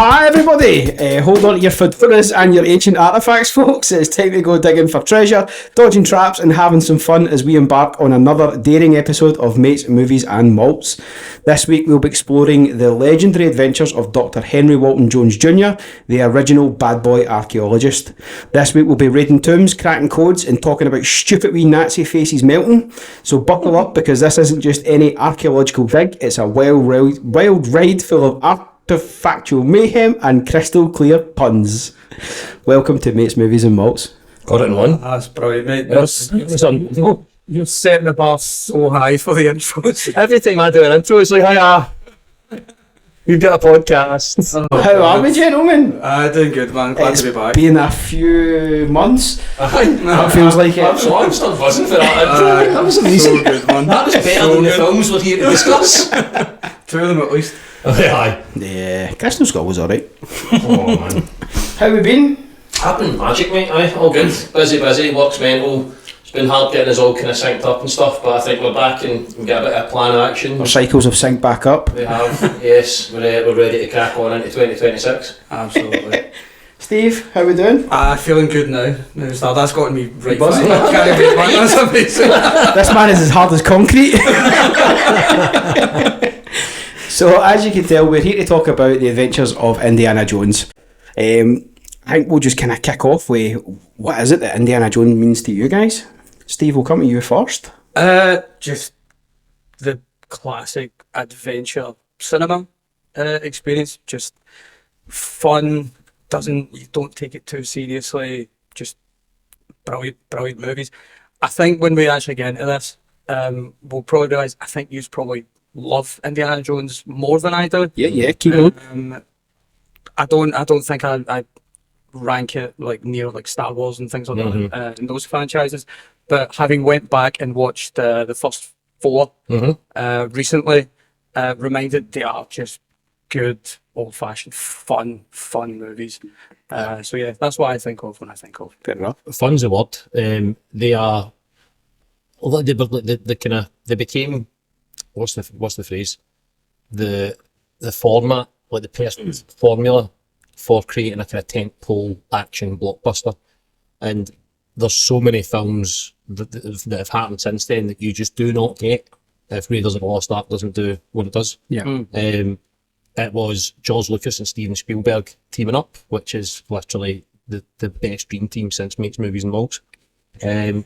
Hi everybody, hold on to your fedoras and your ancient artefacts, folks. It's time to go digging for treasure, dodging traps and having some fun as we embark on another daring episode of Mates, Movies and Malts. This week we'll be exploring the legendary adventures of Dr. Henry Walton Jones Jr., the original bad boy archaeologist. This week we'll be raiding tombs, cracking codes and talking about stupid wee Nazi faces melting. So buckle up, because this isn't just any archaeological dig, it's a wild ride full of artifactual mayhem and crystal clear puns. Welcome to Mates, Movies and Malts. Got it in one. That's brilliant, mate. You're setting the bar so high for the intros. Every time I do an intro, it's like, hiya, we've got a podcast. How are we, gentlemen? Doing good, man. Glad to be back. It's been a few months. That feels like it. I'm still buzzing for that intro. That was amazing. So good, man. That was better than the films we're here to discuss. Two of them at least. Aye. Yeah, Crystal Skull was alright. Oh man. How we been? Happened magic, mate. Aye, all good. Busy, work's mental. It's been hard getting us all kind of synced up and stuff, but I think we're back and we get a bit of plan of action. Our cycles have synced back up. We have, yes. We're ready to crack on into 2026. Absolutely. Steve, how we doing? Feeling good now. That's gotten me right Buzzing. fine. Can't wait, man. That's amazing. This man is as hard as concrete. So, as you can tell, we're here to talk about the adventures of Indiana Jones. I think we'll just kind of kick off with, what is it that Indiana Jones means to you guys? Steve, we'll come to you first. Just the classic adventure cinema experience. Just fun. You don't take it too seriously. Just brilliant movies. I think when we actually get into this, we'll probably realise, I think you probably love Indiana Jones more than I do. Yeah, keep on. I don't think I rank it like near like Star Wars and things like that in those franchises. But having went back and watched the first four recently, reminded they are just good, old-fashioned, fun movies. So yeah, that's what I think of when I think of. Fair enough. Fun's the word. They are. They became. What's the phrase? The format, like the person's formula for creating a kind of tentpole action blockbuster, and there's so many films that have happened since then that you just do not get if Raiders of the Lost Ark doesn't do what it does. Yeah. It was George Lucas and Steven Spielberg teaming up, which is literally the best dream team since Mates, Movies and Malts. And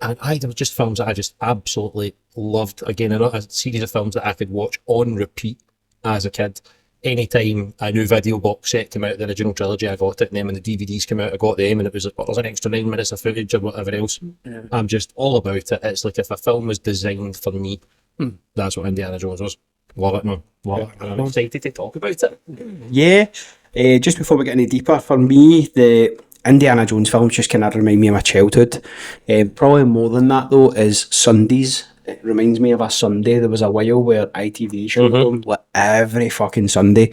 there were just films that I just absolutely loved. Again, a series of films that I could watch on repeat as a kid. Anytime a new video box set came out of the original trilogy, I got it. And then when the DVDs came out, I got them. And it was like, there's an extra 9 minutes of footage or whatever else. Yeah. I'm just all about it. It's like if a film was designed for me, that's what Indiana Jones was. Love it, man. Love it. I'm excited to talk about it. Yeah. Just before we get any deeper, for me, the Indiana Jones films just kind of remind me of my childhood. Probably more than that, though, is Sundays. It reminds me of a Sunday. There was a while where ITV showed them like every fucking Sunday.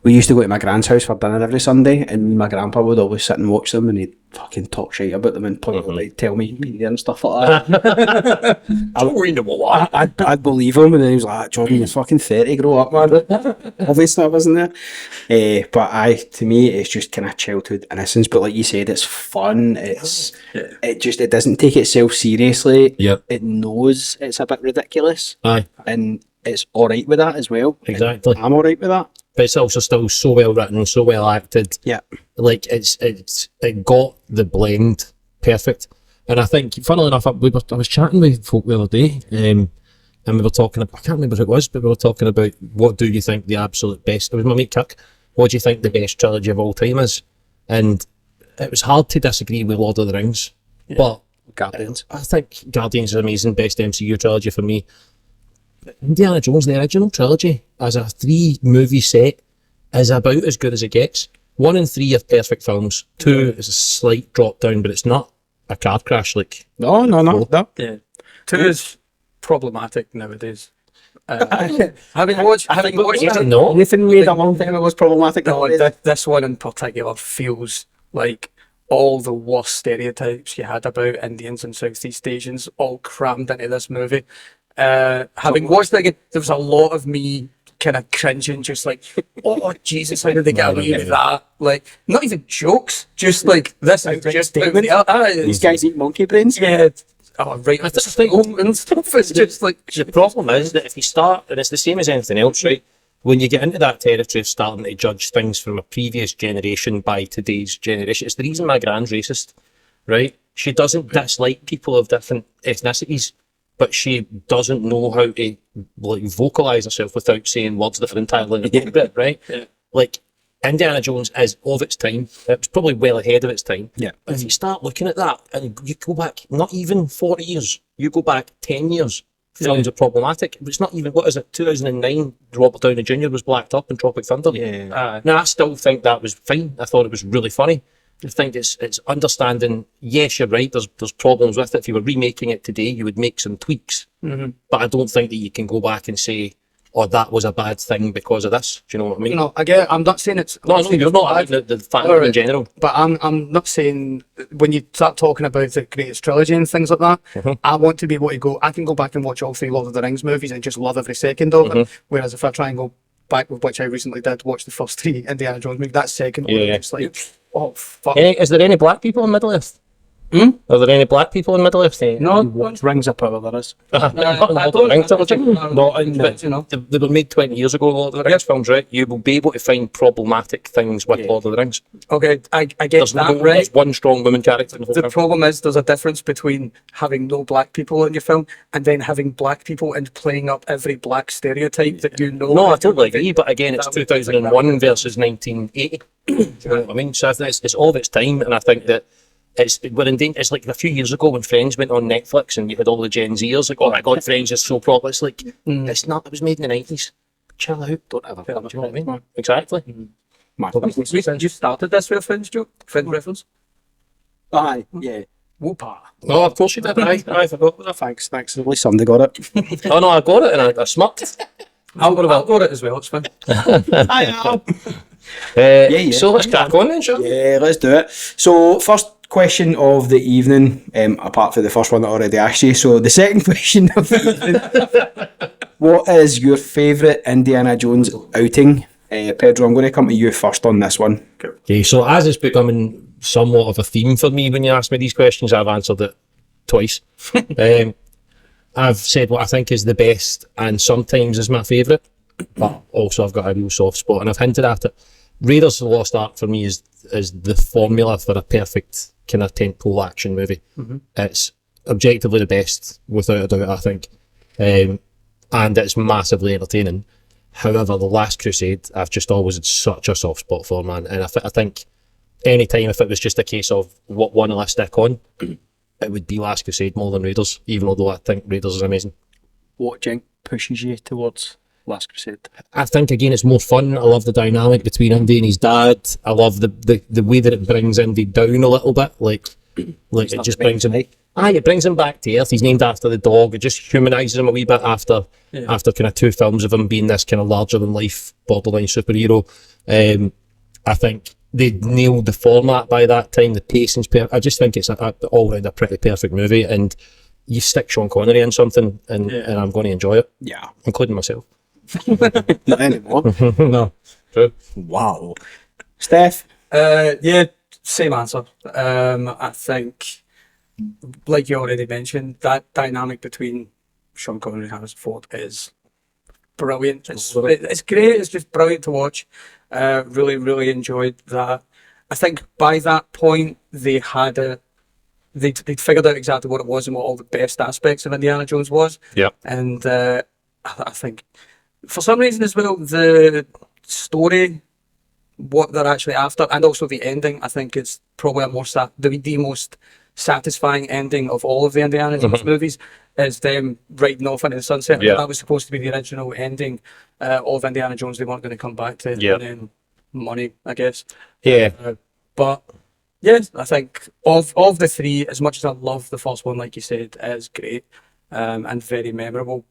We used to go to my grand's house for dinner every Sunday, and my grandpa would always sit and watch them, and he'd fucking talk shit about them and like, tell me and stuff like that. I'd believe him, and then he was like, "Jordan, you're fucking 30, grow up, man." Obviously, I wasn't there. But to me, it's just kind of childhood innocence. But like you said, it's fun. It doesn't take itself seriously. Yep. It knows it's a bit ridiculous. Aye. And it's alright with that as well. Exactly. I'm alright with that. But it's also still so well written, so well acted. Yeah. Like it got the blend perfect. And I think, funnily enough, I was chatting with folk the other day, and we were talking about, I can't remember who it was, but we were talking about what do you think the absolute best, it was my mate Kirk, what do you think the best trilogy of all time is? And it was hard to disagree with Lord of the Rings, but Guardians. I think Guardians is amazing, best MCU trilogy for me. Indiana Jones, the original trilogy, as a 3-movie set, is about as good as it gets. 1 and 3 are perfect films. 2 is a slight drop down, but it's not a car crash like. No. Yeah. 2 is problematic nowadays. Having watched it, No. Anything made a long time it was problematic. this one in particular feels like all the worst stereotypes you had about Indians and Southeast Asians all crammed into this movie. Having watched it again, there was a lot of me kind of cringing, just like, oh Jesus, how did they get away with that? Like, not even jokes, just like this is just These guys eat monkey brains. yeah. Oh, right, I the think- skull and stuff. It's just like The problem is that if you start, and it's the same as anything else, right? When you get into that territory of starting to judge things from a previous generation by today's generation, it's the reason my grand's racist, right? She doesn't dislike people of different ethnicities, but she doesn't know how to like vocalize herself without saying words that are entirely inappropriate, right? Yeah. Like Indiana Jones is of its time. It was probably well ahead of its time. Yeah. But if you start looking at that and you go back not even 40 years, you go back 10 years, films are problematic. It's not even, what is it, 2009, Robert Downey Jr. was blacked up in Tropic Thunder. Yeah. Now, I still think that was fine. I thought it was really funny. I think it's understanding, yes, you're right, there's problems with it. If you were remaking it today, you would make some tweaks. But I don't think that you can go back and say, oh, that was a bad thing because of this. Do you know what I mean? no, I'm not saying it's No, you're not. The fact in general. But I'm not saying when you start talking about the greatest trilogy and things like that, I want to be able to go. I can go back and watch all 3 Lord of the Rings movies and just love every second of it. Whereas if I try and go back, which I recently did, watch the first 3 Indiana Jones movies, that second one, Yeah. it's like, oh fuck. Is there any black people in Middle Earth? Are there any black people in Middle Earth? No, Rings of Power, there is. Not in I Lord of the Rings, don't think- not in but, you know. They were made 20 years ago, Lord of the Rings films, right? You will be able to find problematic things with Lord of the Rings. Okay, I get There's, that, no, right? there's one strong woman character in the whole The film. problem is there's a difference between having no black people in your film and then having black people and playing up every black stereotype that you know. No, I totally agree, but again, it's That would- 2001 versus 1980. Do you know what I mean? So I think it's all of its time, and I think that we're in danger. It's like a few years ago when Friends went on Netflix and you had all the Gen Zers like, oh my god, Friends is so proper. It's like, it's not, it was made in the 90s. Chill out, don't have a problem. Do you know what I mean? Exactly. You started this with a Friends joke? Friends reference? Aye, yeah. Whoopah. Oh, of course you did. I forgot about that. Thanks. At least somebody got it. Oh no, I got it and I smirked. I'll got it as well, it's fine. Aye, yeah. So let's crack on then, sure. yeah, let's do it. So, first question of the evening, apart from the first one that I already asked you. So, the second question of the evening, what is your favourite Indiana Jones outing? Pedro, I'm going to come to you first on this one. Okay, so as it's becoming somewhat of a theme for me when you ask me these questions, I've answered it twice. I've said what I think is the best and sometimes is my favourite, but also I've got a real soft spot and I've hinted at it. Raiders of the Lost Ark for me is the formula for a perfect kind of tentpole action movie. It's objectively the best, without a doubt, I think. And it's massively entertaining. However, The Last Crusade, I've just always had such a soft spot for, man. And I think any time if it was just a case of what one will I stick on, it would be Last Crusade more than Raiders, even although I think Raiders is amazing. What, Jen, pushes you towards Last Crusade? I think, again, it's more fun. I love the dynamic between Indy and his dad. I love the way that it brings Indy down a little bit. Like it just brings him... it brings him back to earth. He's named after the dog. It just humanises him a wee bit after kind of 2 films of him being this kind of larger-than-life borderline superhero. I think they nailed the format by that time. The pacing's perfect. I just think it's all-round a pretty perfect movie, and you stick Sean Connery in something, and I'm going to enjoy it. Yeah. Including myself. Not anymore. No. True. Wow. Steph? Yeah, same answer. I think, like you already mentioned, that dynamic between Sean Connery and Harrison Ford is brilliant. It's great. It's just brilliant to watch. Really, really enjoyed that. I think by that point they had they'd figured out exactly what it was and what all the best aspects of Indiana Jones was. Yeah. And I think for some reason as well, the story, what they're actually after, and also the ending, I think is probably the most satisfying ending of all of the Indiana Jones movies, is them riding off into the sunset. Yeah. That was supposed to be the original ending of Indiana Jones. They weren't going to come back to, Yeah. and then money, I guess. Yeah. But yes, I think of the 3, as much as I love the first one, like you said, is great and very memorable.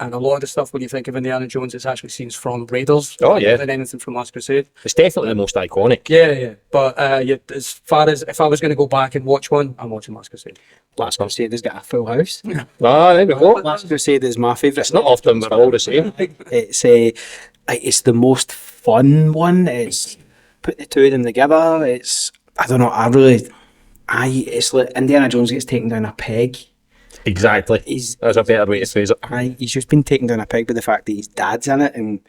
And a lot of the stuff when you think of Indiana Jones, it's actually scenes from Raiders. Oh, yeah. Than anything from Last Crusade. It's definitely the most iconic. Yeah. But as far as if I was going to go back and watch one, I'm watching Last Crusade. Last Crusader's got a full house. Ah, there we go. Last Crusade is my favourite. It's not often we're all the same. It's the most fun one. It's put the two of them together. It's I don't know. It's like Indiana Jones gets taken down a peg. Exactly. That's a better way to phrase it. He's just been taken down a peg by the fact that his dad's in it, and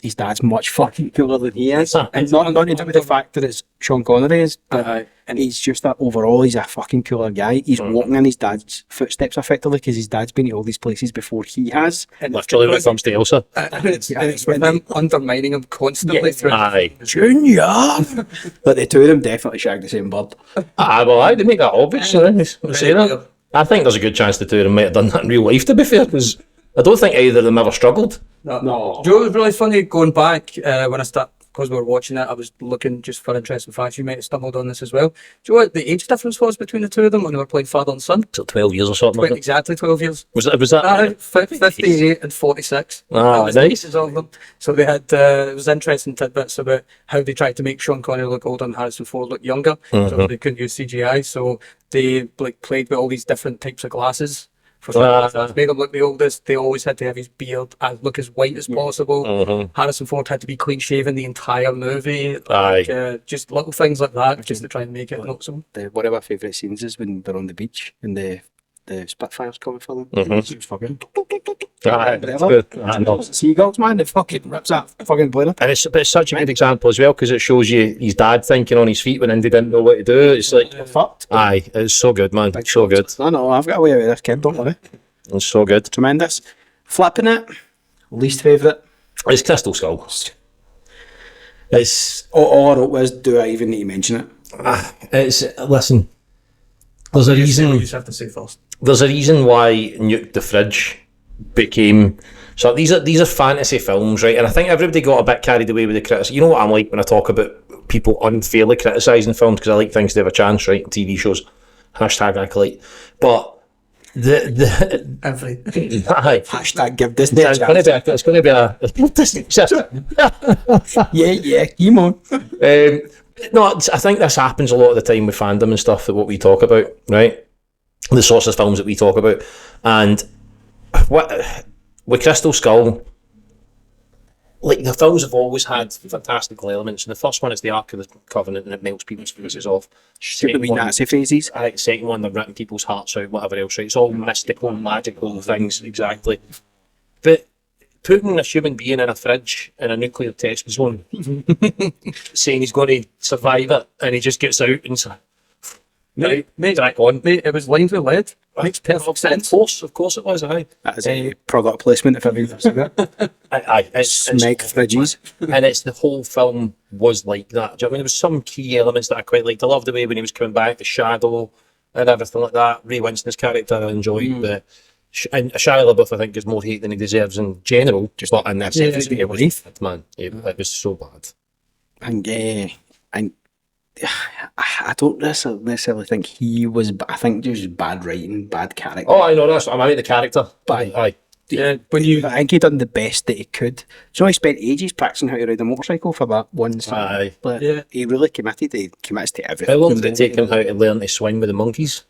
his dad's much fucking cooler than he is. And not to do with the fact that it's Sean Connery is, but he's just that overall, he's a fucking cooler guy. He's walking in his dad's footsteps effectively because his dad's been to all these places before he has. Literally when it comes to Elsa. And it's with him undermining him constantly through. Aye. Junior! But the two of them definitely shag the same bird. They make that obvious. Say that. I think there's a good chance the two of them might have done that in real life, to be fair, because I don't think either of them ever struggled. No. Joe, it was really funny going back when I started, because we were watching it, I was looking just for interesting facts. You might have stumbled on this as well. Do you know what the age difference was between the two of them when they were playing father and son? So 12 years or something. Exactly 12 years. Was that? 58 and 46. Nice. Cases of them. So they had, it was interesting tidbits about how they tried to make Sean Connery look older and Harrison Ford look younger. So they couldn't use CGI. So they played with all these different types of glasses. To make him look the oldest, they always had to have his beard look as white as possible. Harrison Ford had to be clean shaven the entire movie. Just little things like that, just to try and make it noticeable. One of my favourite scenes is when they're on the beach and the Spitfire's coming for them. It's just fucking. That's good. I know. Seagulls, man, it fucking rips that fucking plane up. And it's such a good example as well because it shows you his dad thinking on his feet when Indy didn't know what to do. It's like fucked. Aye, it's so good, man. It's so good. No, I've got a way out of this kid, don't worry. It's so good. Tremendous. Flipping it, least favourite. It's Crystal Skull. It's all I wrote was, do I even need to mention it? Listen. There's a reason. You just have to say first. There's a reason why Nuke the Fridge became. So these are fantasy films, right? And I think everybody got a bit carried away with the criticism. You know what I'm like when I talk about people unfairly criticising films because I like things to have a chance, right? TV shows, #acolyte. But Every hashtag give Disney a it's chance. going to be a Disney. Yeah, come on. No, I think this happens a lot of the time with fandom and stuff that what we talk about, right? The sorts of films that we talk about. And with Crystal Skull, like the films have always had fantastical elements. And the first one is the Ark of the Covenant and it melts people's faces off. Stupid wee Nazi phrases. The second one, they're ripping people's hearts out, whatever else, right? It's all mystical, magical things, exactly. But putting a human being in a fridge in a nuclear test zone, saying he's going to survive it, and he just gets out and Mate, it was lined with lead. Makes perfect sense. Of course it was, aye. That is a product placement if I've ever seen it. Smeg fridges. And it's the whole film was like that. Do you know what I mean? There was some key elements that I quite liked. I loved the way when he was coming back, the shadow and everything like that. Ray Winston's character I enjoyed, but and Shia LaBeouf I think is more hate than he deserves in general. Just not in this. It was so bad. And I don't necessarily think he was. I think just bad writing, bad character. Oh, I know that's. I mean the character. But aye. Yeah, I think he done the best that he could. So he spent ages practicing how to ride a motorcycle for that one scene. Aye. But he really committed. He commits to everything. How long did it take him how to learn to swing with the monkeys?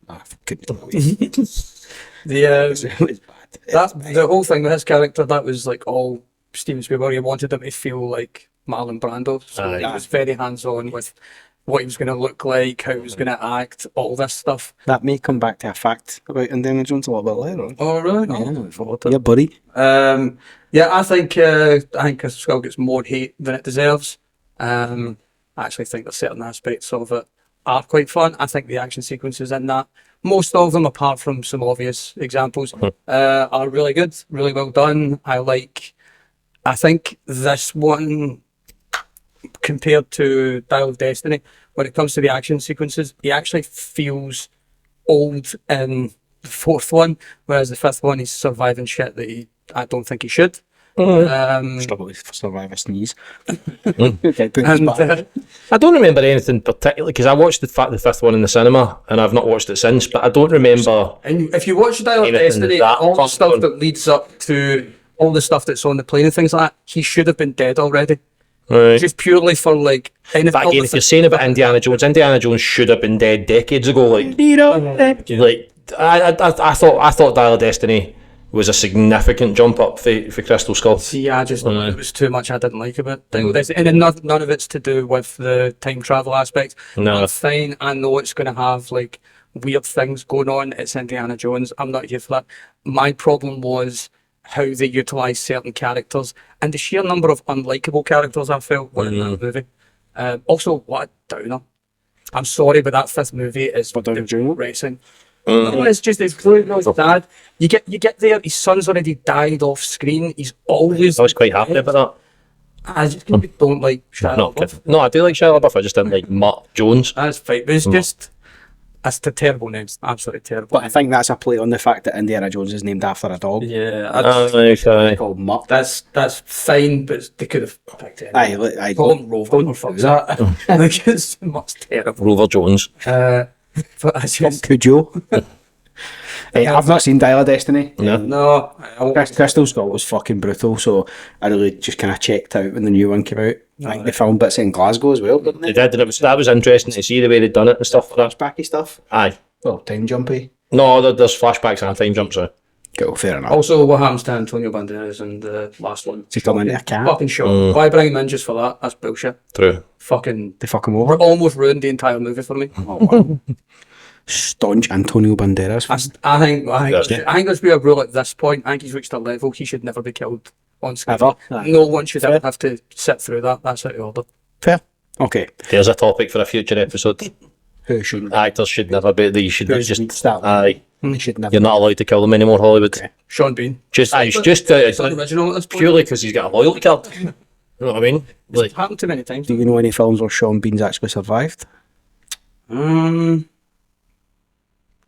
I couldn't wait. It was bad. The whole thing with his character, that was like all Steven Spielberg. He wanted him to feel like Marlon Brando. So he was very hands-on with what he was going to look like, how he was going to act, all this stuff. That may come back to a fact about Indiana Jones a little bit later on. Oh, really? Yeah, buddy. I think Crystal Skull gets more hate than it deserves. I actually think there's certain aspects of it are quite fun. I think the action sequences in that, most of them, apart from some obvious examples, are really good, really well done. I think this one, compared to Dial of Destiny, when it comes to the action sequences, he actually feels old in the fourth one, whereas the fifth one, he's surviving shit that I don't think he should. Struggle to survive a sneeze. I don't remember anything particularly because I watched the fifth one in the cinema and I've not watched it since, but I don't remember. And if you watch Dial of Destiny, all the stuff that leads up to all the stuff that's on the plane and things like that, he should have been dead already. Right. just purely for like. But again, if you're saying about Indiana Jones should have been dead decades ago. Like I thought Dial of Destiny was a significant jump up for Crystal Skull. See, I just thought it was too much I didn't like about it. And then none of it's to do with the time travel aspect. No. I'm fine. I know it's going to have like weird things going on. It's Indiana Jones. I'm not here for that. My problem was how they utilised certain characters and the sheer number of unlikable characters I felt were in that movie. Also, what a downer. I'm sorry, but that fifth movie is depressing. No, it's clearly not his dad. You get there, his son's already died off screen. He's always. I was quite happy about that. I just don't like Shia LaBeouf. No, I do like Shia LaBeouf. I just didn't like Mutt Jones. That's fine, but it's just. It's a terrible name. Absolutely terrible. But I think that's a play on the fact that Indiana Jones is named after a dog. Yeah, Okay. Called Mutt. that's fine, but they could have picked it. Aye, Call him Rover or fuck that. Like it's much terrible. Rover Jones. But I just Cujo. I've not seen Dial of Destiny. no. Crystal Skull was fucking brutal, so I really just kind of checked out when the new one came out. I think they filmed bits in Glasgow as well, didn't They they? did, and that was interesting to see the way they'd done it and stuff like that. Flashbacky stuff. Aye. Well, time jumpy. No, there's flashbacks and time jumps. Cool, fair enough. Also, what happens to Antonio Banderas in the last one? He turned into a cat. Fucking shot. Why bring him in just for that? That's bullshit. True. Fucking. They fuck him over. Almost ruined the entire movie for me. Oh, wow. Staunch Antonio Banderas. I think there's be a rule at this point. I think he's reached a level he should never be killed on screen. Ever? Aye. No one should ever have to sit through that. That's out of order. Fair. Okay. There's a topic for a future episode. Who shouldn't? Actors should never be. They should Who's just. weak start? Aye. They should never. You're not allowed to kill them anymore, Hollywood. Okay. Sean Bean. It's Original at this point. purely because he's got a loyalty card. You know what I mean? Like, It's happened too many times. Do you know any films where Sean Bean's actually survived?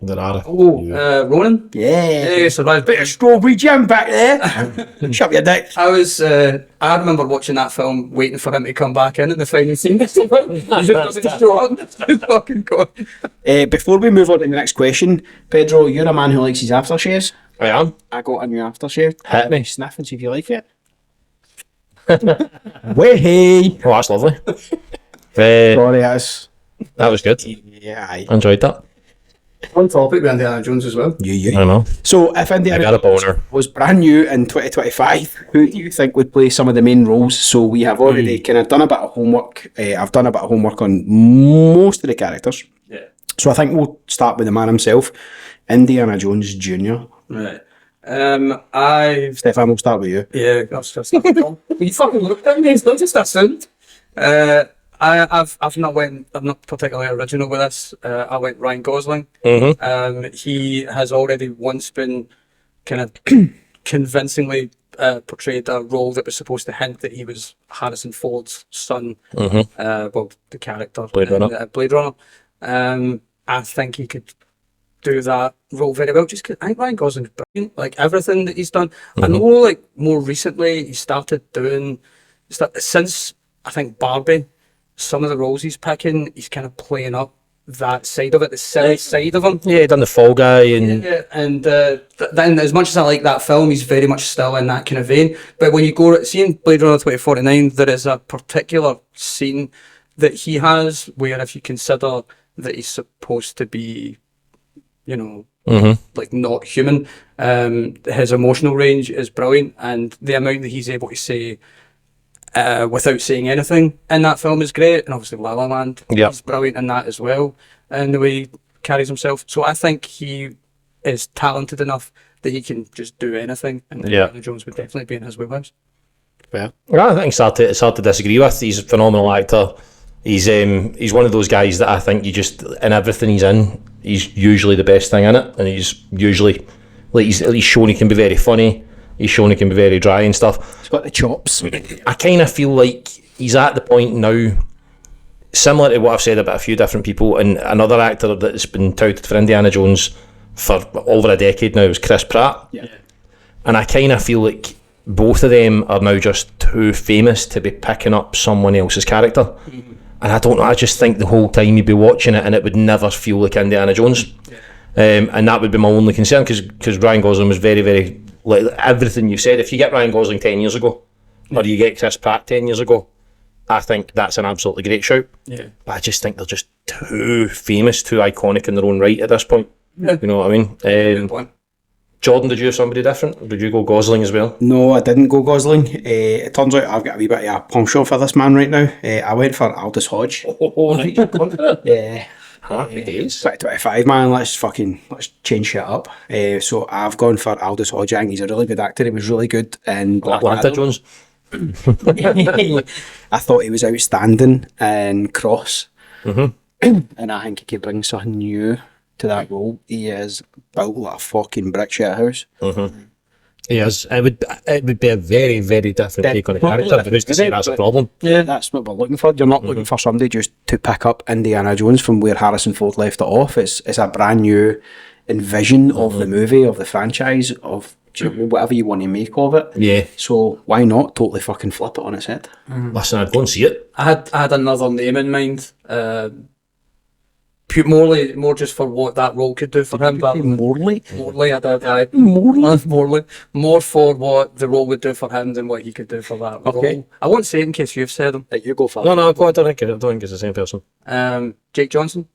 there are. Ronan. Yeah. Survived. Bit of strawberry jam back there. Shut your dick. I remember watching that film, waiting for him to come back in the final scene. He just doesn't show up. It's fucking good. Before we move on to the next question, Pedro, you're a man who likes his aftershaves. I am. I got a new aftershave. Hit me. Sniff and see if you like it. Way. Oh, that's lovely. Sorry, that's. That was good. Yeah, I enjoyed that. On topic with Indiana Jones as well. Yeah. I know. So, if Indiana I got a boner. was brand new in 2025, who do you think would play some of the main roles? So, we have already kind of done a bit of homework. I've done a bit of homework on most of the characters. Yeah. So, I think we'll start with the man himself, Indiana Jones Jr. Right. Stefan, we'll start with you. Yeah, that's just. You fucking looked at me. It's not just assumed. I'm not particularly original with this. I went Ryan Gosling. He has already once been kind of convincingly portrayed a role that was supposed to hint that he was Harrison Ford's son. Well, the character Blade Runner. in Blade Runner. I think he could do that role very well. Just 'cause I think Ryan Gosling's brilliant. Like everything that he's done. I know, like more recently, he started doing since I think Barbie. Some of the roles he's picking, he's kind of playing up that side of it, the silly side of him. Yeah, he done the Fall Guy and Then as much as I like that film, he's very much still in that kind of vein. But when you go seeing Blade Runner 2049, there is a particular scene that he has where, if you consider that he's supposed to be, you know, like not human, his emotional range is brilliant, and the amount that he's able to say without saying anything in that film is great. And obviously La La Land, he's brilliant in that as well, and the way he carries himself. So I think he is talented enough that he can just do anything, and Indiana Jones would definitely be in his wheelhouse. I think it's hard to disagree with. He's a phenomenal actor. He's one of those guys that I think you just, in everything he's in, he's usually the best thing in it, and he's usually, like, he's shown he can be very funny. He's shown he can be very dry and stuff. He's got the chops. I kind of feel like he's at the point now, similar to what I've said about a few different people, and another actor that's been touted for Indiana Jones for over a decade now is Chris Pratt. Yeah. And I kind of feel like both of them are now just too famous to be picking up someone else's character. And I don't know, I just think the whole time you'd be watching it and it would never feel like Indiana Jones. And that would be my only concern, because Ryan Gosling was very, very, like everything you said. If you get Ryan Gosling 10 years ago, or you get Chris Pratt 10 years ago, I think that's an absolutely great shout. Yeah. But I just think they're just too famous, too iconic in their own right at this point. Yeah. You know what I mean? Good point. Jordan, did you have somebody different? Or did you go Gosling as well? No, I didn't go Gosling. It turns out I've got a wee bit of a penchant for this man right now. I went for Aldous Hodge. Oh, right, you're confident. Yeah. Happy days. 2025, man, let's change shit up. So I've gone for Aldous Hodge. I think he's a really good actor. He was really good in Black Atlanta Adam. Jones. I thought he was outstanding in Cross. Mm-hmm. And I think he could bring something new to that role. He is built like a fucking brick shit house. Mm-hmm. Yes, it would be a very, very different take on a character. But who's to say that's a problem? Yeah, that's what we're looking for. You're not looking for somebody just to pick up Indiana Jones from where Harrison Ford left it off. It's a brand new envision of the movie, of the franchise, of whatever you want to make of it. Yeah. So why not totally fucking flip it on its head? Listen, I'd go and see it. I had another name in mind. More just for what that role could do for him. But Morley? Morley, I did. Morley? Morley. More for what the role would do for him than what he could do for that Okay. role. I won't say it in case you've said him. You go for No, I don't think it's the same person. Jake Johnson.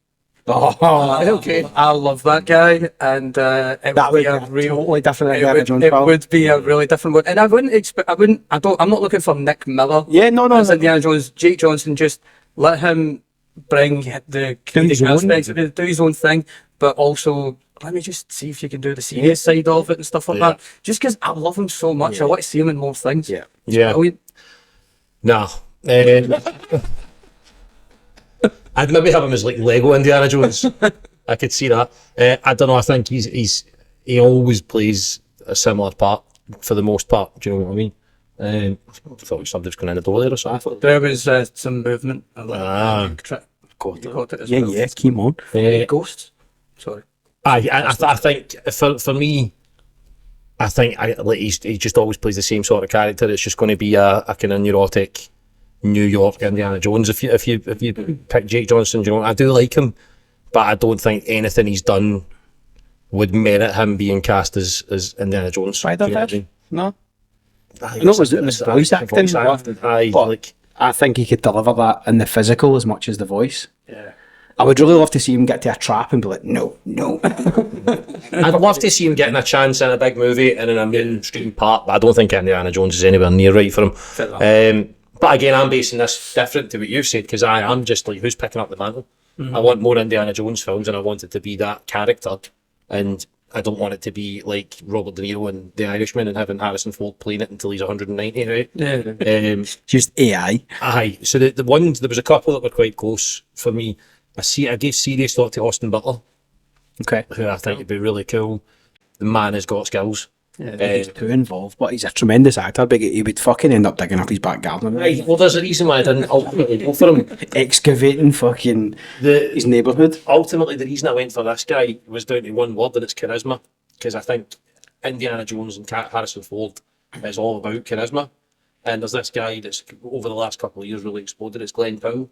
Oh, Okay. I love that guy, and it that would would be a real. totally different It Indiana Jones it film. would be a really different one, and I wouldn't expect. I'm not looking for Nick Miller. Yeah, no. As Indiana Jones, Jake Johnson, just let him bring the his comedic own. aspects of it, do his own thing, but also let me just see if you can do the serious side of it and stuff like that. Just because I love him so much, I want to see him in more things. Yeah. Yeah. Brilliant. Nah. I'd maybe have him as like Lego Indiana Jones. I could see that. I don't know. I think he always plays a similar part for the most part. Do you know what I mean? I thought somebody was going in the door there or something. There was some movement. Ah. You caught it as Yeah, well. yeah, keep on. Ghosts. Sorry. I think for me, I think he just always plays the same sort of character. It's just going to be a kind of neurotic New York Indiana Jones. If you pick Jake Johnson, you know, I do like him, but I don't think anything he's done would merit him being cast as Indiana Jones. Try that Do you know what first? I mean? No. I know it was voice acting, Aye, but like I think he could deliver that in the physical as much as the voice. Yeah. I would really love to see him get to a trap and be like, no. I'd love to see him getting a chance in a big movie and in a mainstream part, but I don't think Indiana Jones is anywhere near right for him. But again, I'm basing this different to what you've said, because I am just like, who's picking up the mantle? I want more Indiana Jones films, and I want it to be that character, and I don't want it to be like Robert De Niro and The Irishman and having Harrison Ford playing it until he's 190, right? Yeah. Just AI. Aye. So the ones, there was a couple that were quite close for me. I gave serious thought to Austin Butler, Okay. who I think would be really cool. The man has got skills. He's too involved, but he's a tremendous actor, but he would fucking end up digging up his back garden. Right, well, there's a reason why I didn't ultimately go for him. Excavating fucking his neighbourhood. Ultimately, the reason I went for this guy was down to one word, and it's charisma. Because I think Indiana Jones and Harrison Ford is all about charisma. And there's this guy that's over the last couple of years really exploded. It's Glenn Powell.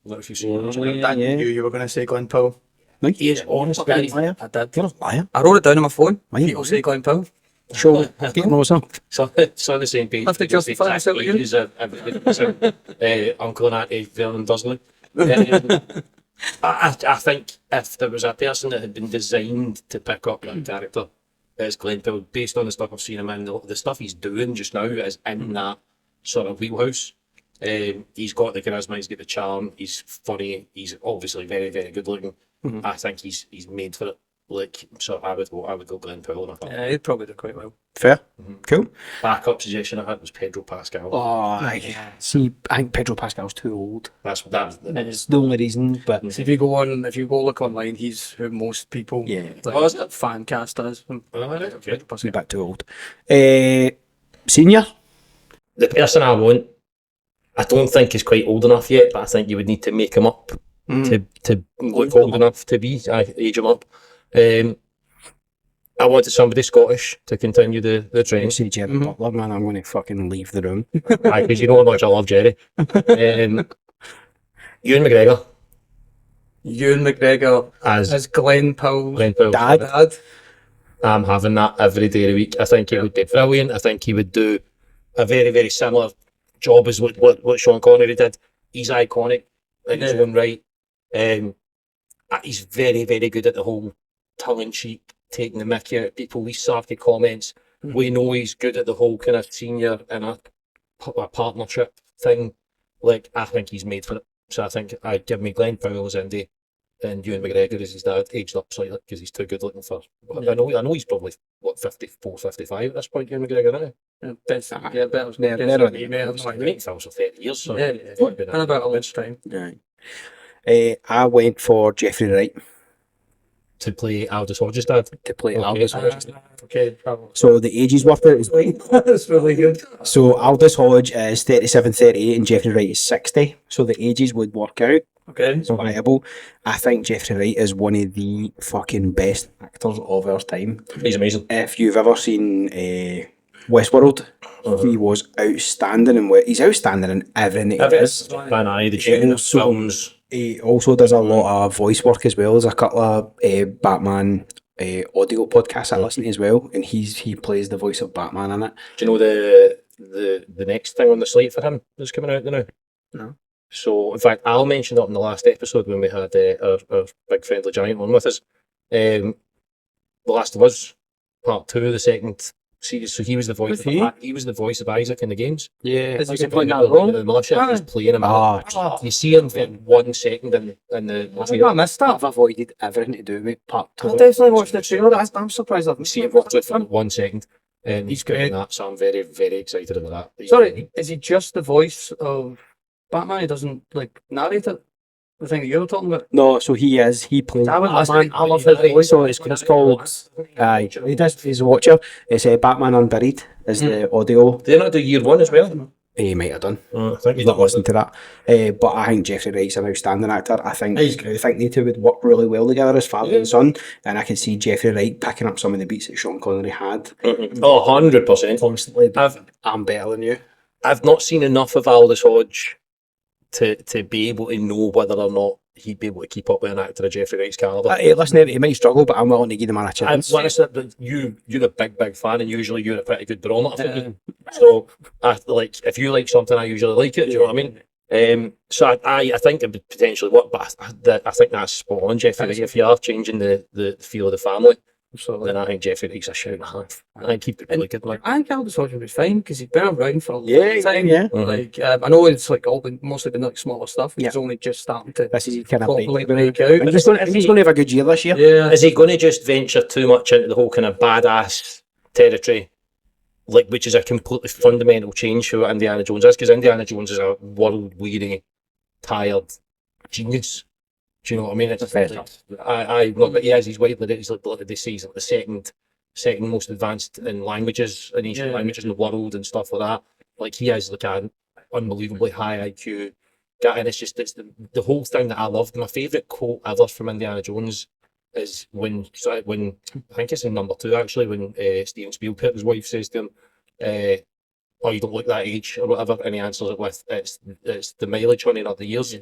I don't know if you've seen him. I knew you were going to say Glenn Powell. He is honestly. Liar. I did. You're a liar. I wrote it down on my phone. Why you People say Glenn Powell. Sure. Get on what's up. So it's on the same page. Have to justify myself again. He's uncle and auntie Vernon Dursley. I think if there was a person that had been designed to pick up that character, it's Glenn Powell. Based on the stuff I've seen him in, the stuff he's doing just now is in that sort of wheelhouse. He's got the charisma, he's got the charm, he's funny, he's obviously very, very good looking. I think he's made for it. Like, so I would go Glenn Powell. And I thought, Yeah, he'd probably do quite well. Fair. Cool. backup suggestion I had was Pedro Pascal. Oh, see, I think Pedro Pascal's too old. That's It's the only reason, but So if you go look online, he's who most people Oh, is it? fan cast as. oh, right, okay. a bit too old. Senior? The person I want, I don't think is quite old enough yet, but I think you would need to make him up to look old enough to be age him up. I wanted somebody Scottish to continue the You trend. say Jerry Butler, man, I'm going to fucking leave the room. Because you know how much I love Jerry. Ewan McGregor Ewan McGregor as as Glenn Powell. Glenn Powell. Dad. I'm having that every day of the week. I think he would be brilliant. I think he would do a very, very similar job as what Sean Connery did. He's iconic in his own right. He's very, very good at the whole tongue-in-cheek, taking the mickey out of people, these sarky comments. We know he's good at the whole kind of senior and a partnership thing. Like, I think he's made for it. So I think I'd give me Glenn Powell as Indy, and Ewan McGregor as his dad, aged up slightly because he's too good looking for. I know he's probably 54, 55 at this point. Ewan McGregor, isn't he? Yeah, better. He's been films for 30 years, so And about a lunch time. I went for Jeffrey Wright to play Aldous Hodge's dad. to play Aldous Hodge. Okay, probably. So the ages worth it as well. That's really good. So Aldous Hodge is 37, 38 and Jeffrey Wright is 60. So the ages would work out. Okay. It's viable. I think Jeffrey Wright is one of the fucking best actors of our time. He's amazing. If you've ever seen Westworld, he was outstanding he's outstanding in everything he does. Van Eye, the James films. He also does a lot of voice work as well. There's a couple of Batman audio podcasts I listen to as well, and he plays the voice of Batman in it. Do you know the next thing on the slate for him that's coming out now? No. So, in fact, Al mentioned it in the last episode when we had our big friendly giant on with us. The Last of Us Part 2, the second series. So he was the voice. He was the voice of Isaac in the games. Yeah. Is he playing that role? The militia was playing him. You see him for 1 second in the. I missed that. I've avoided everything to do with Part 2. I definitely watched the trailer. I'm surprised I've See him watch it for 1 second. And He's doing great. that, so I'm very, very excited about that. Sorry, is he just the voice of Batman? He doesn't narrate it? The thing that you were talking about? No, so he is. He plays I Batman. I love his voice. So it's called. He does. He's a watcher. It's Batman Unburied. Is the audio. Did they not do year 1 as well? He might have done. I think He's not listened to that. But I think Jeffrey Wright's an outstanding actor. I think they two would work really well together as father and son. And I can see Jeffrey Wright picking up some of the beats that Sean Connery had. Oh, 100%. Constantly. I'm better than you. I've not seen enough of Aldous Hodge to be able to know whether or not he'd be able to keep up with an actor of Jeffrey Wright's calibre. Listen, he might struggle, but I'm willing to give him a chance. And honestly, you're a big fan, and usually you're a pretty good barometer for me. So, if you like something, I usually like it. Do you know what I mean? So I think it would potentially work, but I think that's spot on, Jeffrey Wright. If you are changing the feel of the family, then I think Jeffrey Wright's a shout and a half. I think he'd be really good. I think Aldous Hodge would be fine because he's been around for a long time. Yeah. I know it's mostly been smaller stuff. He's only just starting to This is kind of properly break out. he's going to have a good year this year. Yeah. Is he going to just venture too much into the whole kind of badass territory, which is a completely fundamental change to what Indiana Jones is? Because Indiana Jones is a world-weary, tired genius. Do you know what I mean? It's but he is. He's widely. He's they say he's like the second most advanced in languages, in ancient languages in the world and stuff like that. Like he is like an unbelievably high IQ guy, and it's the whole thing that I loved. My favourite quote ever from Indiana Jones is when I think it's in number 2 actually, when Steven Spielberg, his wife, says to him, "Oh, you don't look that age" or whatever, and he answers it with, "It's the mileage, honey, not the years."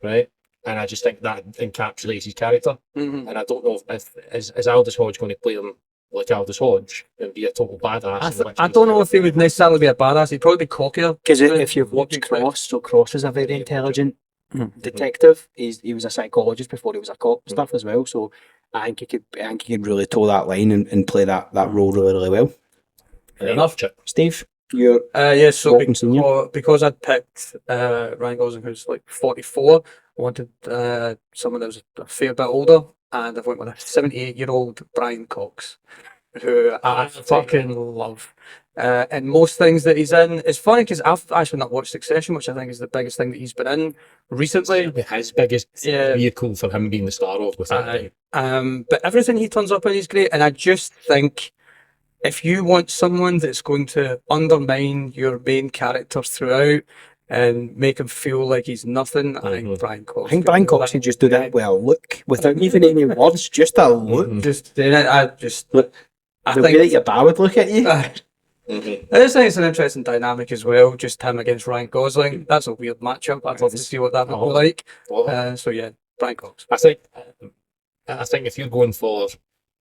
Right? And I just think that encapsulates his character. And I don't know if is Aldous Hodge going to play him like Aldous Hodge and be a total badass. I don't know if he would necessarily be a badass. He'd probably be cockier. Because if you've watched Cross, so Cross is a very intelligent detective. He was a psychologist before he was a cop and stuff as well. So I think he could really toe that line and play that role really, really well. Fair enough, Chip. Steve, you're so Walking Senior. because I'd picked Ryan Gosling, who's like 44, I wanted someone that was a fair bit older, and I went with a 78-year-old Brian Cox, who I fucking love. And most things that he's in, it's funny because I've actually not watched Succession, which I think is the biggest thing that he's been in recently. His biggest vehicle for him being the star of with that. But everything he turns up in is great, and I just think if you want someone that's going to undermine your main characters throughout and make him feel like he's nothing, I think Brian Cox. I think Brian Cox could just do that well. Look, without even any words, just a look. I The way that your bar would look at you. I just think it's an interesting dynamic as well. Just him against Ryan Gosling. That's a weird matchup. I'd love to see what that would be like. So yeah, Brian Cox. I think if you're going for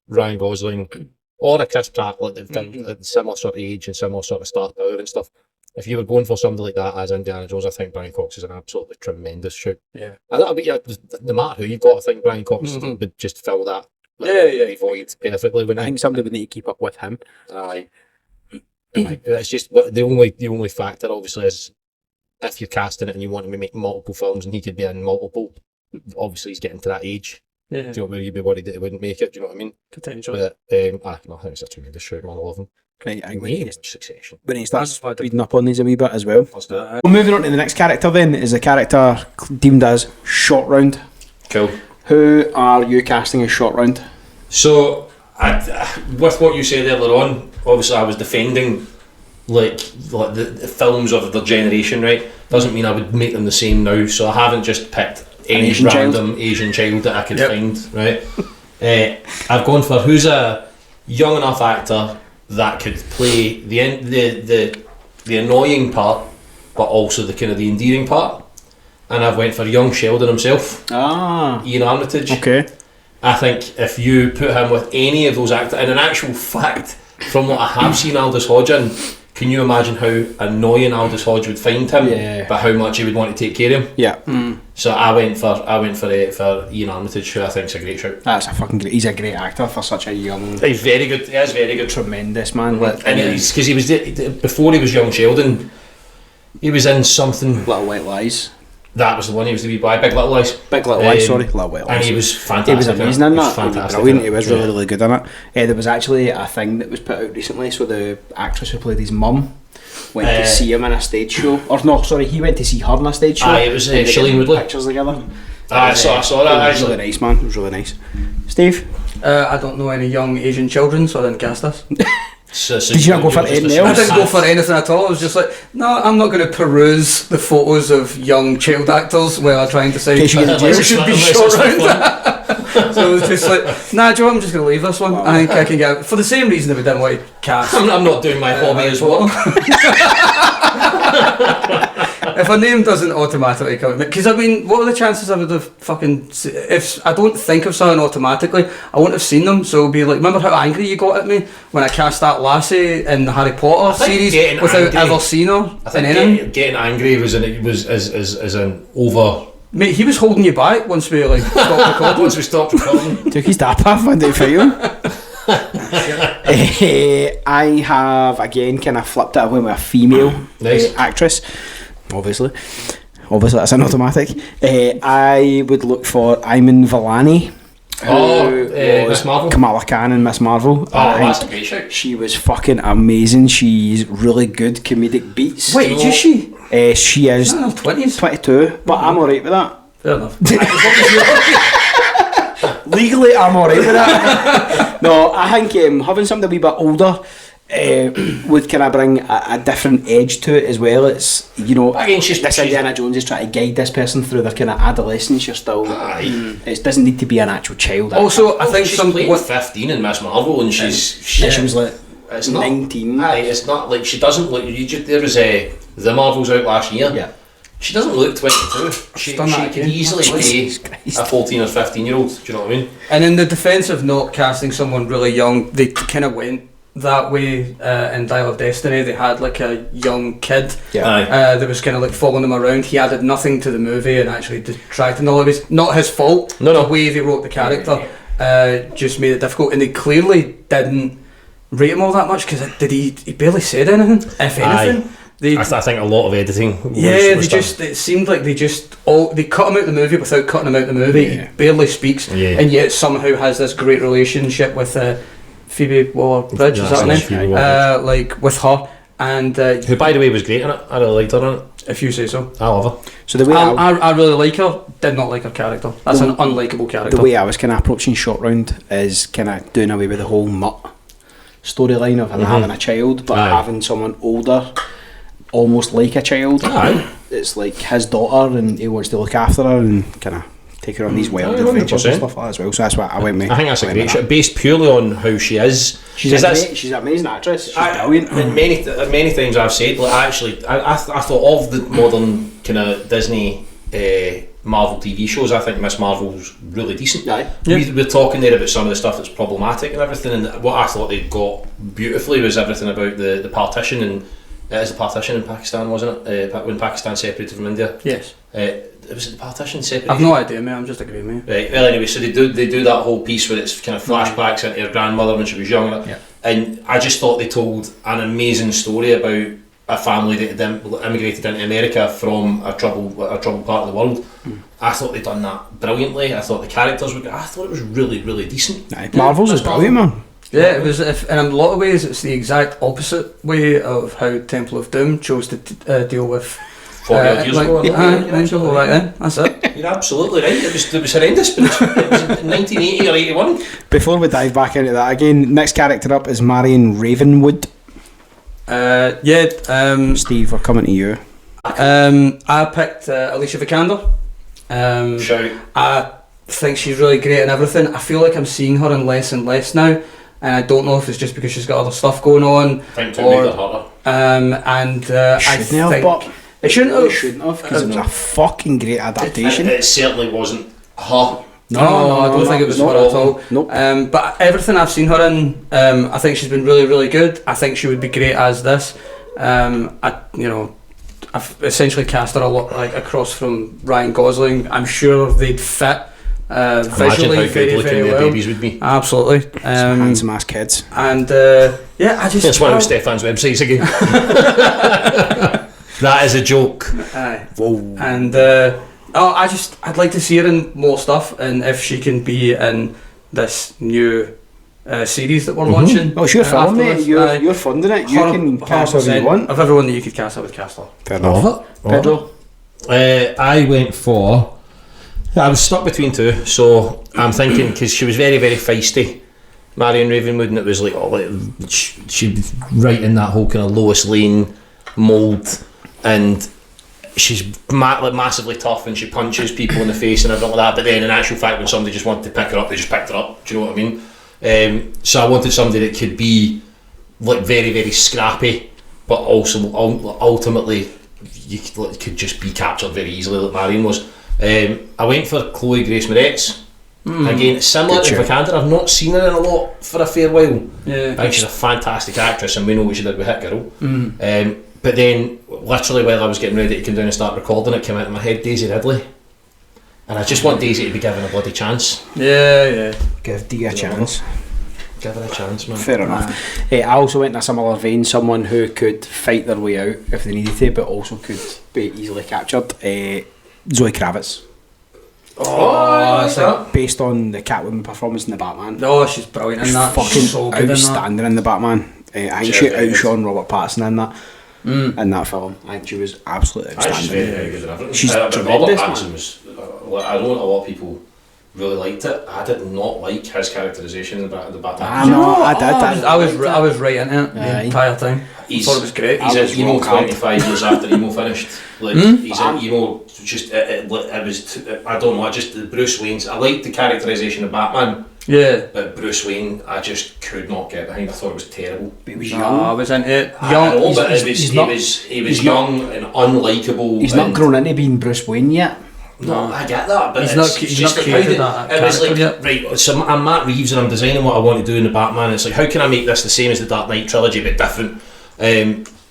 Ryan Gosling or a Chris Pratt, like they've done at similar sort of age and similar sort of star power and stuff, if you were going for somebody like that as Indiana Jones, I think Brian Cox is an absolutely tremendous shout. Yeah. And that'll be, no matter who you've got, I think Brian Cox would just fill that void perfectly. I think somebody would need to keep up with him. Aye. It's just the only factor, obviously, is if you're casting it and you want to make multiple films and he could be in multiple, obviously he's getting to that age. Yeah. Do you know where you'd be worried that he wouldn't make it? Do you know what I mean? Potentially. But I think it's a tremendous shout, man. I love him. Right, I think Way much Succession. when he starts reading up on these a wee bit as well. Let's do it. Well, moving on to the next character then, is a character deemed as Short Round. Cool. Who are you casting as Short Round? So, with what you said earlier on, obviously I was defending like the films of their generation, right? Doesn't mean I would make them the same now, so I haven't just picked any Asian random Asian child that I could find, right? I've gone for who's a young enough actor that could play the annoying part, but also the kind of the endearing part. And I've went for young Sheldon himself, Ian Armitage. Okay. I think if you put him with any of those actors, and in actual fact, from what I have seen Aldous Hodge in, can you imagine how annoying Aldous Hodge would find him, but how much he would want to take care of him? Yeah. So I went for Ian Armitage, who I think is a great shout. That's a fucking great. He's a great actor for such a young. He's very good. He is very good. Tremendous man. And it's because he was before he was young Sheldon. He was in something. Little White Lies. That was the one. He was the wee boy, Big Little Lies. Big Little Lies. Sorry, Little White Lies. And he was fantastic. He was amazing in that. He was fantastic. Brilliant. He was really, really good in it. There was actually a thing that was put out recently. So the actress who played his mum went to see him in a stage show. Or no, sorry, he went to see her in a stage show. It was Shailene Woodley. Pictures together. I saw that. It was really nice, man. It was really nice. Steve? I don't know any young Asian children, so I didn't cast this. So Did you not go for anything else? I didn't go for anything at all. I was just like, no, I'm not going to peruse the photos of young child actors while I try and decide who should be Short Round. So it was just like, nah, Joe, I'm just going to leave this one. I think I can get, for the same reason that we didn't want to cast. I'm not doing my hobby as well. If a name doesn't automatically come, because I mean, what are the chances I would have fucking? If I don't think of something automatically, I wouldn't have seen them. So it'll be like, remember how angry you got at me when I cast that lassie in the Harry Potter series without ever seeing her? I think getting angry was an over. Mate, he was holding you back once we like stopped recording. Once we stopped recording, took his tap off and did for you. I have again kind of flipped it away with a female actress. Obviously that's an automatic. I would look for Iman Vellani. Miss Marvel. Kamala Khan and Miss Marvel. That's a great shout. She was fucking amazing. She's really good comedic beats. Wait, is she? She is 20s? 22, but I'm alright with that. Fair enough. Legally, I'm alright with that. No, I think having somebody a wee bit older would kind of bring a different edge to it as well. It's, you know, this Indiana Jones is trying to guide this person through their kind of adolescence. You're still, it doesn't need to be an actual child. Also, I think she's playing 15 in Miss Marvel, and she was like, it's 19. It's not like she doesn't look. There was The Marvels out last year. Yeah. She doesn't look 22. She could easily play a 14 or 15 year old. Do you know what I mean? And in the defence of not casting someone really young, they kind of went that way in Dial of Destiny. They had like a young kid that was kind of like following them around. He added nothing to the movie and actually detracted all of his. Not his fault. The way they wrote the character just made it difficult, and they clearly didn't rate him all that much because he barely said anything, if anything. I think a lot of editing. It seemed like they cut him out of the movie without cutting him out of the movie. He barely speaks, and yet somehow has this great relationship with Phoebe Waller-Bridge. Is that her name? Like with her, and who, by the way, was great in it. I really liked her in it. If you say so. I love her. So the way I really like her. Did not like her character. That's an unlikable character. The way I was kind of approaching Short Round is kind of doing away with the whole mutt storyline of having a child, but having someone older, almost like a child. It's like his daughter, and he wants to look after her and kind of take her on these wild adventures and stuff like that as well. So that's what I went with. I think that's a great shot, based purely on how she is. She's an amazing actress. She's brilliant. And many times I've said, like, I thought of the modern kind of Disney Marvel TV shows. I think Miss Marvel's really decent. We're talking there about some of the stuff that's problematic and everything, and what I thought they got beautifully was everything about the partition and It is the partition in Pakistan, wasn't it? When Pakistan separated from India. Yes. Was it the partition separated? I've no idea, mate. I'm just agreeing with you. Right. Well, anyway, so they do that whole piece where it's kind of flashbacks into her grandmother when she was young, and I just thought they told an amazing story about a family that had immigrated into America from a troubled part of the world. I thought they'd done that brilliantly. I thought the characters were. I thought it was really, really decent. Marvel's is brilliant, man. Yeah, it was. And in a lot of ways, it's the exact opposite way of how Temple of Doom chose to deal with. 40 years ago. That's it. You're absolutely right. It was horrendous, but it was in 1980 or 81. Before we dive back into that again, next character up is Marion Ravenwood. Steve, we're coming to you. I picked Alicia Vikander. Shout. I think she's really great in everything. I feel like I'm seeing her in less and less now, and I don't know if it's just because she's got other stuff going on. Think to make her hotter. I think it shouldn't have, because it was a fucking great adaptation. It certainly wasn't her. No, I don't think it was her at all. Nope. But everything I've seen her in, I think she's been really, really good. I think she would be great as this. I've essentially cast her a lot across from Ryan Gosling. I'm sure they'd fit visually how very, good looking very their well. babies would be. Absolutely. Some handsome ass kids. And I just. It's one of Stefan's websites again. That is a joke. Whoa. And I'd like to see her in more stuff, and if she can be in this new series that we're launching. Oh, it's your film, mate. You're funding it. You can cast whoever you want. Of everyone that you could cast, I would cast her. Fair enough. Pedro? I went for. I was stuck between two, so I'm thinking because she was very, very feisty, Marion Ravenwood, and it was like, she'd right in that whole kind of Lois Lane mould, and she's massively tough and she punches people in the face and everything like that, but then in actual fact when somebody just wanted to pick her up, they just picked her up. Do you know what I mean? So I wanted somebody that could be like very, very scrappy, but also ultimately you could just be captured very easily like Marion was. I went for Chloe Grace Moretz. Again, similar to Vikander. I've not seen her in a lot for a fair while. I think she's a fantastic actress and we know what she did with Hit Girl. But then, literally while I was getting ready to come down and start recording, it came out of my head, Daisy Ridley. And I just want Daisy to be given a bloody chance. Yeah. Give Dee a chance. Give her a chance, man. Fair enough. I also went in a similar vein, someone who could fight their way out if they needed to, but also could be easily captured. Zoe Kravitz. Based on the Catwoman performance in the Batman. No, she's brilliant in that. Fucking so good outstanding in the Batman. I think she outshone Robert Pattinson in that. In that film, I think she was absolutely outstanding. She's very, very good in everything. She's Robert tremendous, Pattinson was. I know a lot of people really liked it. I did not like his characterisation in the Batman. I was right in it the entire time. I thought it was great. He's an emo 25 years after emo finished. Like he's an emo. Just it was. I don't know. Just Bruce Wayne's. I liked the characterisation of Batman. Yeah. But Bruce Wayne, I just could not get behind. I thought it was terrible. He was young. I was into it. Young. He was young and unlikable. He's not grown into being Bruce Wayne yet. No, I get that, but he's not created that character yet. Right, so I'm Matt Reeves and I'm designing what I want to do in the Batman. It's like, how can I make this the same as the Dark Knight trilogy but different?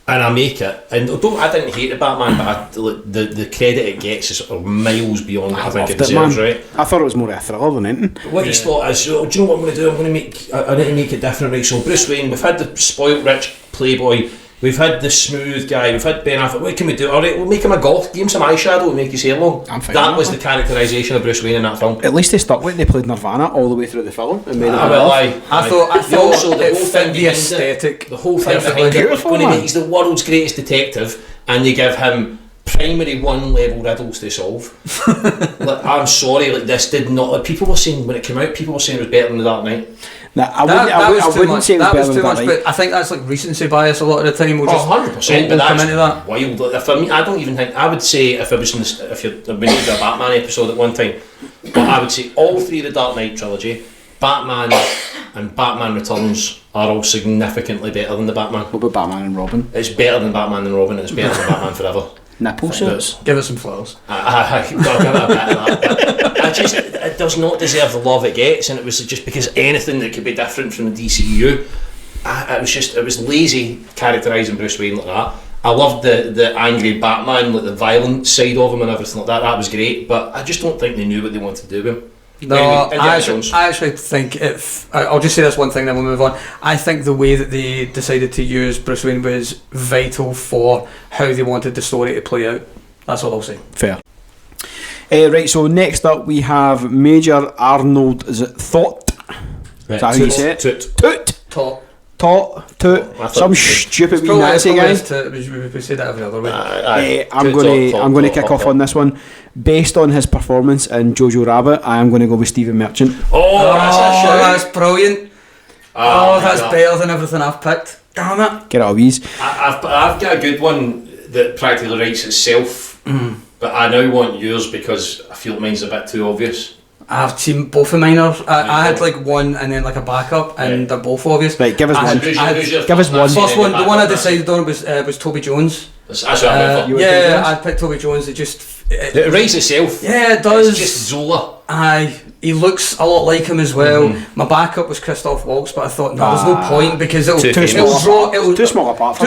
And I make it. And I didn't hate the Batman, but the credit it gets is miles beyond what I think it deserves, right? I thought it was more a thriller than anything. What he's thought is, do you know what I'm going to do? I need to make it different, right? So Bruce Wayne, we've had the spoilt rich playboy. We've had the smooth guy, we've had Ben Affleck. What can we do? Alright, we'll make him a goth, give him some eyeshadow and make his hair long. That was the characterisation of Bruce Wayne in that film. At least they stuck with it. They played Nirvana all the way through the film and made it I thought also the whole thing the aesthetic. The whole thing behind it, he's the world's greatest detective and they give him primary 1 level riddles to solve. I'm sorry, this did not. People were saying when it came out, people were saying it was better than The Dark Knight. I wouldn't say it was better than that. But I think that's like recency bias a lot of the time. We'll 100%. But come into that. Wild. For me, I don't even think. I would say if you're we need a Batman episode at one time, but I would say all 3 of the Dark Knight trilogy, Batman and Batman Returns are all significantly better than the Batman. What about Batman and Robin? It's better than Batman and Robin. And it's better than Batman Forever. Nipple suits. Give it some flowers. I'll give it a bit of that. It does not deserve the love it gets, and it was just because anything that could be different from the DCU, it was lazy characterising Bruce Wayne like that. I loved the angry Batman, like the violent side of him and everything like that. That was great, but I just don't think they knew what they wanted to do with him. No, Anyway, I actually think I'll just say this one thing, then we'll move on. I think the way that they decided to use Bruce Wayne was vital for how they wanted the story to play out. That's all I'll say. Fair. Right, so next up we have Major Arnold, is it Thought? Is that how you say it? Toot. Some stupid wee Nazi guy. We say that every other way. I'm going to kick off on this one. Based on his performance in Jojo Rabbit, I am going to go with Stephen Merchant. That's brilliant. That's better than everything I've picked. Damn it. Get out of these. I've got a good one that practically writes itself, but I now want yours because I feel mine's a bit too obvious. I've seen both of mine. I had like one and then like a backup, and they're both obvious. Right, give us one. Give us one. First one, the one I decided on was Toby Jones. That's what I went for. Yeah, I picked Toby Jones. It writes itself. Yeah, it does. It's just Zola. Aye, he looks a lot like him as well. My backup was Christoph Waltz, but I thought no, there's no point because it'll too small apart,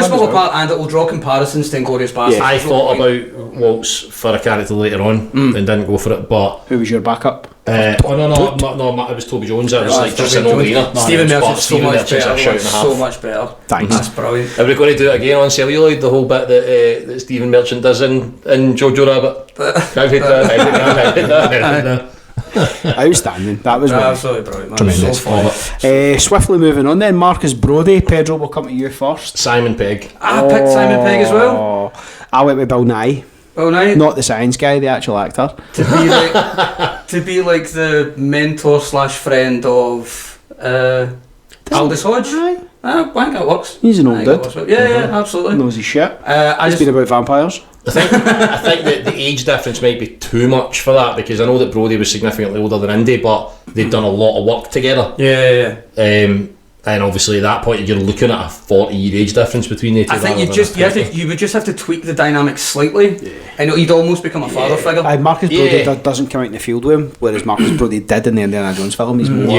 and it will draw comparisons to Inglourious Basterds. I thought about Waltz for a character later on and didn't go for it. But who was your backup? No, it was Toby Jones. It was just a no-brainer. Stephen Merchant's so much better. Thanks. That's brilliant. Are we going to do it again on Celluloid? The whole bit that Stephen Merchant does in Jojo Rabbit. Outstanding. That was absolutely brilliant, man. Tremendous. Swiftly moving on then, Marcus Brody. Pedro, will come to you first. Simon Pegg. I picked Simon Pegg as well. I went with Bill Nye. Not the science guy, the actual actor. To be like the mentor / friend of Aldous Hodge. I think that works. He's an old dude. Yeah, absolutely. Knows his shit. He's been about vampires. I think that the age difference might be too much for that, because I know that Brody was significantly older than Indy, but they'd done a lot of work together. Yeah. And obviously at that point you're looking at a 40-year age difference between the two. I think you would just have to tweak the dynamics slightly, and he'd almost become a father figure. Marcus Brody doesn't come out in the field with him, whereas Marcus Brody did in the Indiana Jones film. He's more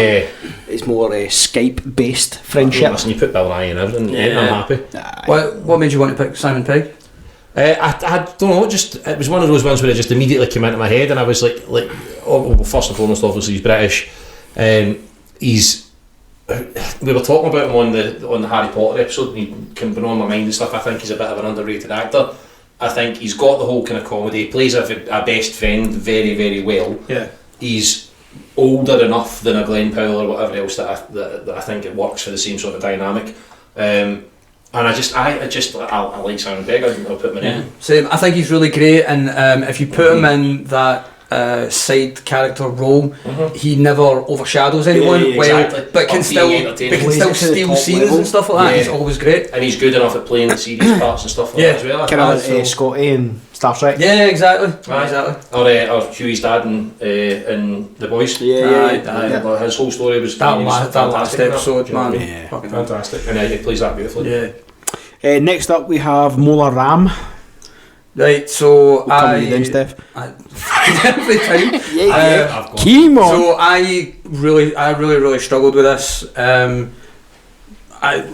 Skype-based friendship. Listen, you put Bill Nye in everything, I'm happy. What made you want to pick Simon Pegg? I don't know, it was one of those ones where it just immediately came into my head, and I was like first and foremost, obviously he's British. We were talking about him on the Harry Potter episode, and he can been on my mind and stuff. I think he's a bit of an underrated actor. I think he's got the whole kind of comedy. He plays a best friend very, very well. Yeah. He's older enough than a Glenn Powell or whatever else that I think it works for the same sort of dynamic. And I like Simon Pegg. I'll put him in. Same. I think he's really great, and if you put him in that side character role, he never overshadows anyone but can still steal scenes and stuff like that. He's always great, and he's good enough at playing the serious parts and stuff like that as well. Kind of Scotty and Star Trek. Yeah, exactly. Or Huey's dad in The Boys. His whole story was that last episode, man. Yeah, fucking fantastic, and he plays that beautifully. Next up we have Mola Ram. Right, so every time. Chemo. So I really struggled with this. I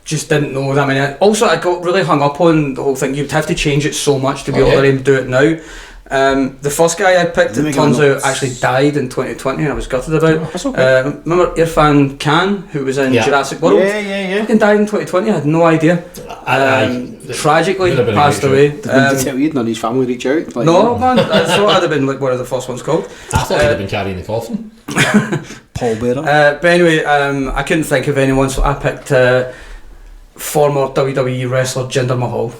just didn't know that many. Also, I got really hung up on the whole thing. You'd have to change it so much to be able to do it now. The first guy I picked, it turns out, actually died in 2020, and I was gutted about. That's okay. Remember Irfan Khan, who was in Jurassic World? Yeah. Fucking died in 2020. I had no idea. Tragically passed away. Did they tell you? None of his family reach out? No, man. I thought I'd have been like one of the first ones called. I thought he'd have been carrying the coffin. Paul Bearer. But anyway, I couldn't think of anyone, so I picked former WWE wrestler Jinder Mahal.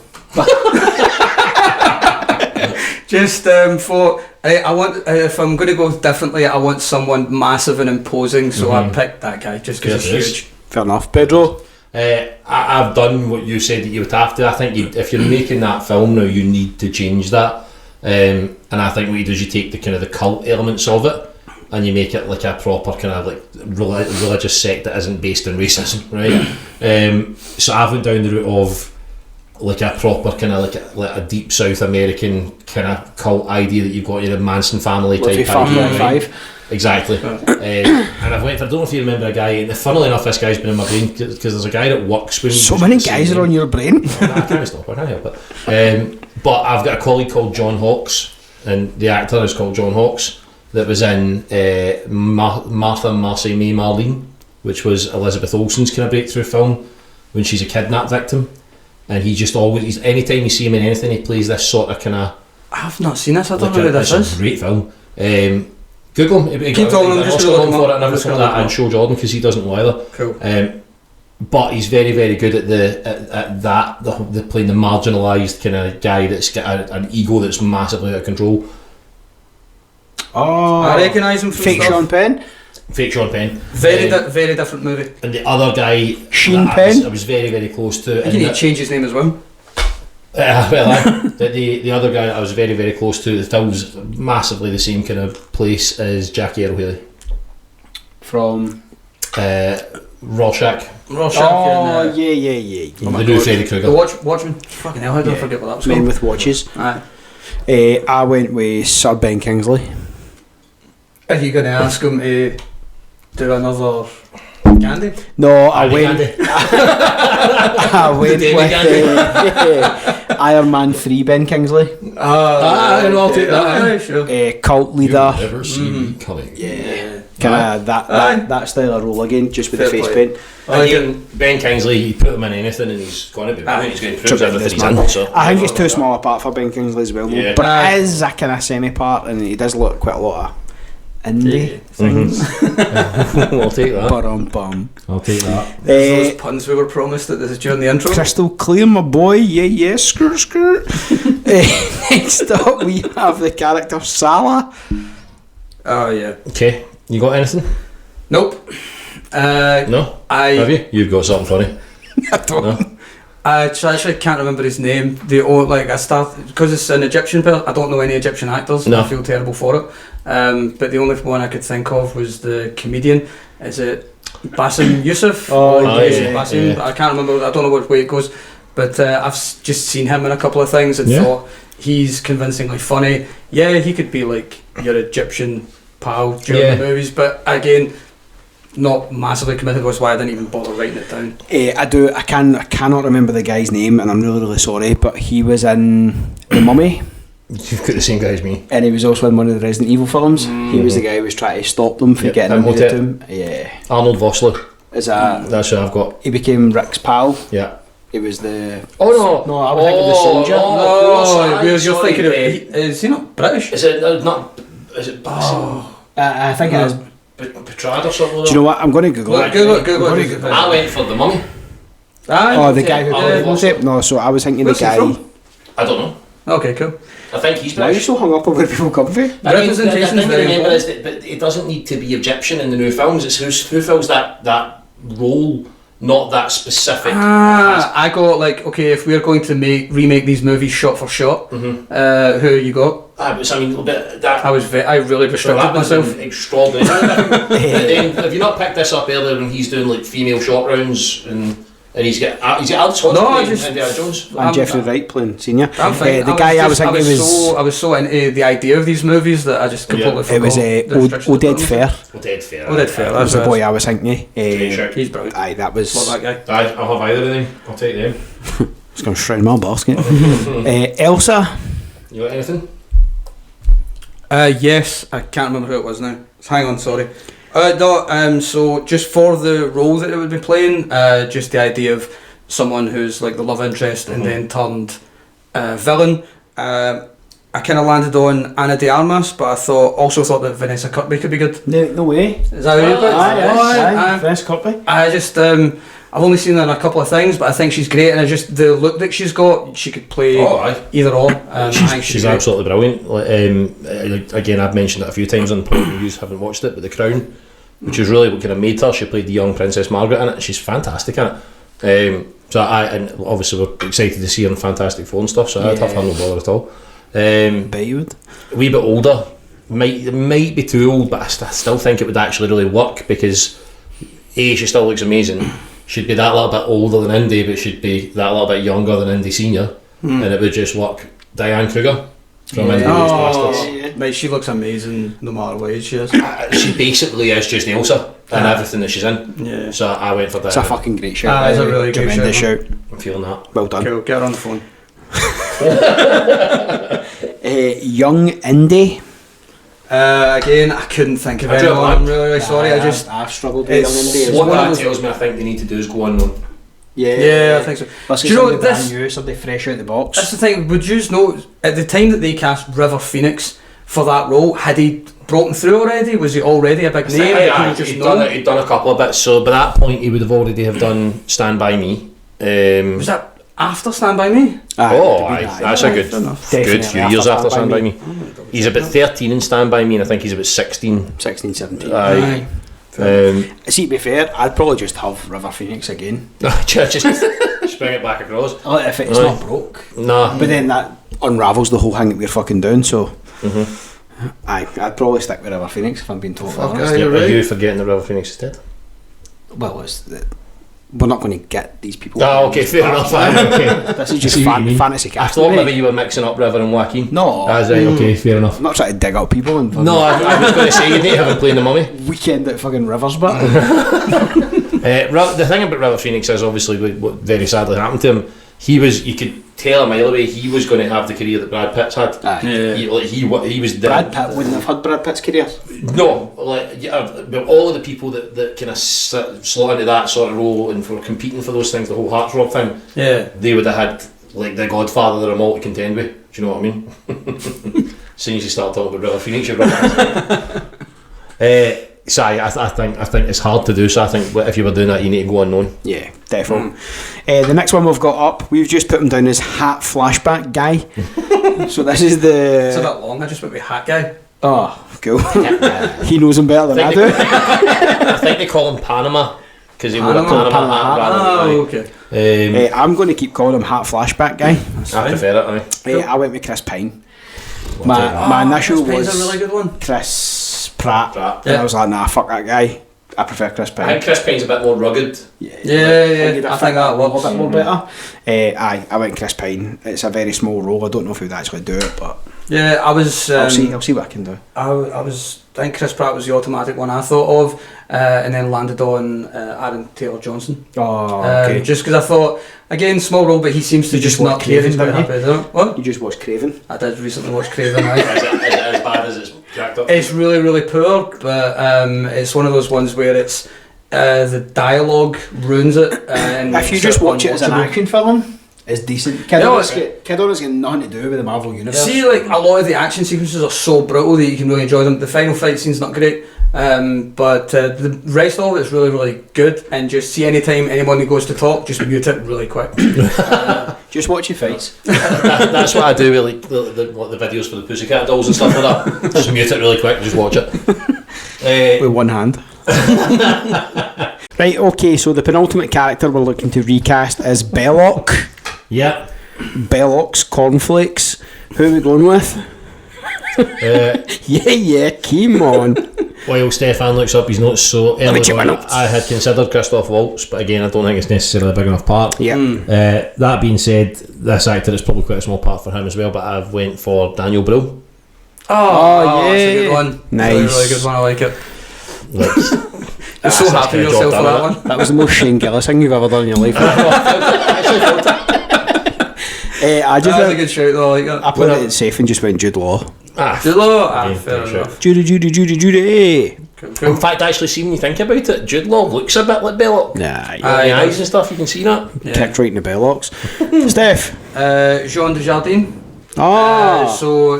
Just for I want, if I'm going to go differently, I want someone massive and imposing, so I picked that guy just because he's huge. Fair enough. Pedro? I've done what you said that you would have to. I think if you're making that film now, you need to change that, and I think what you do is you take the kind of the cult elements of it and you make it like a proper kind of like religious sect that isn't based on racism, right? So I went down the route of like a proper kind of like a deep South American kind of cult idea that you've got your Manson family type idea, right? Exactly. And I've went for, I don't know if you remember a guy, and funnily enough this guy's been in my brain because there's a guy that works with me. So many guys are on your brain. I can't stop, I can't help it. But I've got a colleague called John Hawkes, and the actor is called John Hawkes, that was in Martha Marcy May Marlene, which was Elizabeth Olsen's kind of breakthrough film when she's a kidnap victim. And he just always, anytime you see him in anything, he plays this sort of kind of... I've not seen this, I don't know who this It's is. a great film. Google him. Keep talking, I'm just going gonna for it and everything like that, and show Jordan because he doesn't know either. Cool. But he's very, very good at the playing the marginalised kind of guy that's got an ego that's massively out of control. Oh, I recognise him from Fake stuff. Sean Penn. Fake Sean Penn. Very different movie. And the other guy, Sheen that Penn? I was very, very close to. I think he need to change his name as well. The other guy that I was very, very close to, the film's massively the same kind of place as Jackie Earl Haley. From... Rorschach. Oh, yeah. The new Freddy Krueger. The Watchmen. Fucking hell, how did I forget what that was Men called? with Watches. Aye. I went with Sir Ben Kingsley. Are you going to ask him to do another Gandhi? No, I Andy went... Gandhi. I went David with Iron Man 3 Ben Kingsley. I'll take that. Sure. Cult leader. Never see me coming. Kind of that style of role again, just with Fair the face play. paint. Again, Ben Kingsley, you put him in anything and he's going to be brilliant. He's going to prove everything he's in. So. I think it's too small a part for Ben Kingsley as well, though. Yeah. But it is a kind of semi-part, and he does look quite a lot of indie things. I'll take that. Bum. I'll take that. Those puns we were promised that this is during the intro. Crystal clear, my boy. Yeah, skirt. Next up, we have the character Salah. Oh yeah. Okay, you got anything? Nope. No? Have you? You've got something funny. I don't. No? I actually can't remember his name. I started because it's an Egyptian film. I don't know any Egyptian actors. No. I feel terrible for it. But the only one I could think of was the comedian. Is it Bassem Youssef? Oh, Yusuf yeah, Bassem? yeah. I can't remember. I don't know which way it goes. But I've just seen him in a couple of things and Yeah. thought he's convincingly funny. Yeah, he could be like your Egyptian pal during the movies. But again, not massively committed, was why I didn't even bother writing it down. I cannot remember the guy's name, and I'm really sorry, but he was in The Mummy, You've got the same guy as me. and he was also in one of the Resident Evil films. He was the guy who was trying to stop them from Yep, getting into the Imhotep. tomb. Yeah, Arnold Vosloo. that's who I've got. he became Rick's pal. Yeah. He was the... Oh no! No, I was thinking the soldier. You're thinking of is he not British? Is it not? Is it? I think it is. Petrad or something? Do you know what? I'm going to Google it. Google it. I went for the Mummy. Oh, the guy who Oh, did Imhotep? No, so I was thinking Where's the he guy... from? I don't know. Okay, cool. I think he's Why are you British. so hung up on where people come from? Representation the is thing to very remember important. is that, but it doesn't need to be Egyptian in the new films. It's who fills that role, not that specific. I got like, okay, if we're going to remake these movies shot for shot, who you got? I mean, a bit that. I really restricted that was myself. extraordinary. But then, have you not picked this up earlier when he's doing like female shot rounds and he's got Alex Hodgson playing Indiana Jones? And Jeffrey Wright playing senior. I'm fine. The guy I was thinking was... I was so into the idea of these movies that I just completely forgot. It was the restrictions Oded that Fair. Oded Fair. Oded Fair. That was the boy I was thinking. Great shout. He's brilliant. Aye, that was... Love that guy. I'll have either of them. I'll take them. It's going to shroud my basket. Elsa. You got anything? Yes, I can't remember who it was now. Hang on, sorry. So just for the role that it would be playing, just the idea of someone who's like the love interest and then turned villain. I kind of landed on Ana de Armas, but I also thought that Vanessa Kirby could be good. No way. Is that who you put? Aye, Vanessa Kirby. I just I've only seen her in a couple of things, but I think she's great, and I just the look that she's got, she could play either or. I think She's great. absolutely brilliant. Again, I've mentioned it a few times on the pod reviews, haven't watched it, but The Crown, which is really what kind of made her. She played the young Princess Margaret in it, and she's fantastic in it. And obviously we're excited to see her in Fantastic Four and stuff, so I'd have her no bother at all. Bet you would. A wee bit older, might be too old, but I still think it would actually really work because A, she still looks amazing. She'd be that little bit older than Indy, but she'd be that little bit younger than Indy Senior, and it would just work. Diane Kruger. from Indy Bastards. Mate, she looks amazing no matter what age she is. She basically is just Elsa and everything that she's in. Yeah. So I went for that. It's a fucking great shout. It's a really good Tremendous shout. I'm feeling that. Well done. Cool, get her on the phone. Young Indy. Again, I couldn't think of I anyone. don't I'm really sorry. I've struggled with Young Indy. as What well. that tells me, I think they need to do is go unknown. Yeah, I think so. Let's Do get you know somebody this? brand new, somebody fresh out the box. That's the thing. Would you know at the time that they cast River Phoenix for that role, had he broken through already? Was he already a big name? that people just know? He'd done a couple of bits, so by that point he would have already have done Stand By Me. Was that after Stand By Me? That's a good Definitely few years after Stand By Me. He's about 13 in Stand By Me, and I think he's about 16. 16, 17. Aye. See, to be fair, I'd probably just have River Phoenix again. just bring it back across. If it's not broke. Nah. But then that unravels the whole thing that we're fucking doing, so... I'd probably stick with River Phoenix if I'm being totally honest. you're Are right. you forgetting the River Phoenix is dead? Well, we're not going to get these people. Oh, okay, fair enough. Okay. This is just See what you mean. fantasy I casting. thought maybe you were mixing up River and Joaquin. No. That's right, okay, fair enough. I'm not trying to dig up people and No, I was going to say you need to have him playing the mummy. weekend at fucking Rivers, but The thing about River Phoenix is obviously what very sadly happened to him. You could tell a mile away he was going to have the career that Brad Pitt's had. He was Brad Pitt wouldn't have had Brad Pitt's career. No, but all of the people that kind of slot into that sort of role and for competing for those things, the whole Heartthrob thing, they would have had like the Godfather of them all to contend with. Do you know what I mean? As soon as you start talking about River Phoenix, you're right. So I think it's hard to do. So I think if you were doing that, you need to go unknown. Yeah, definitely. The next one we've got up, we've just put him down as Hat Flashback Guy. So this is the... It's a bit long. I just went with Hat Guy. Oh, cool. He knows him better than I do. I think they call him Panama because he wore a Panama hat. Oh, okay. I'm going to keep calling him Hat Flashback Guy. I prefer it. I went with Chris Pine. My initial Chris Pine's was a really good one. Chris Pratt. Pratt. And I was like, nah, fuck that guy. I prefer Chris I Pine. think Chris Pine's a bit more rugged. Yeah. I think that a little works. bit more better. I went Chris Pine. It's a very small role. I don't know if he would actually do it, but Yeah, I was. I'll see what I can do. I think Chris Pratt was the automatic one I thought of, and then landed on Aaron Taylor Johnson. Oh, okay. Just because I thought, again, small role, but he seems to You just just not watched care. He's Craven, quite didn't happy with it. What? You just watched Craven. I did recently watch Craven. Is it as bad as it's jacked up? It's really, really poor, but it's one of those ones where it's the dialogue ruins it. And If you it's just watch it as an unwatchable. action film, it's decent. Kid on has got nothing to do with the Marvel universe. See, like a lot of the action sequences are so brutal that you can really enjoy them. The final fight scene's not great, but the rest of it is really, really good. And just see anytime anyone goes to talk, just mute it really quick. Just watch your fights. That's what I do with like the videos for the Pussycat Dolls and stuff like that. Just mute it really quick and just watch it. With one hand. Right, okay, so the penultimate character we're looking to recast is Belloc. Yeah. Belloc's Cornflakes. Who are we going with? Yeah, come on. While Stefan looks up his notes, so me earlier check my on, notes. I had considered Christoph Waltz, but again, I don't think it's necessarily a big enough part. Yeah. That being said, this actor is probably quite a small part for him as well, but I've went for Daniel Brill. Oh, yeah. that's a good one. Nice. Really, really good one. I like it. Like, I'm so happy with yourself for that one. That was the most Shane Gillis thing you've ever done in your life. I just That's a went, good shout though. I like that. I played it safe and just went Jude Law. Jude Law? Yeah, Fair sure. enough. Judy. in fact, actually, see when you think about it, Jude Law looks a bit like Belloc. Nah, The eyes and stuff, you can see that. kicked right in the Bellocks. Steph. Jean Dujardin. Oh. So,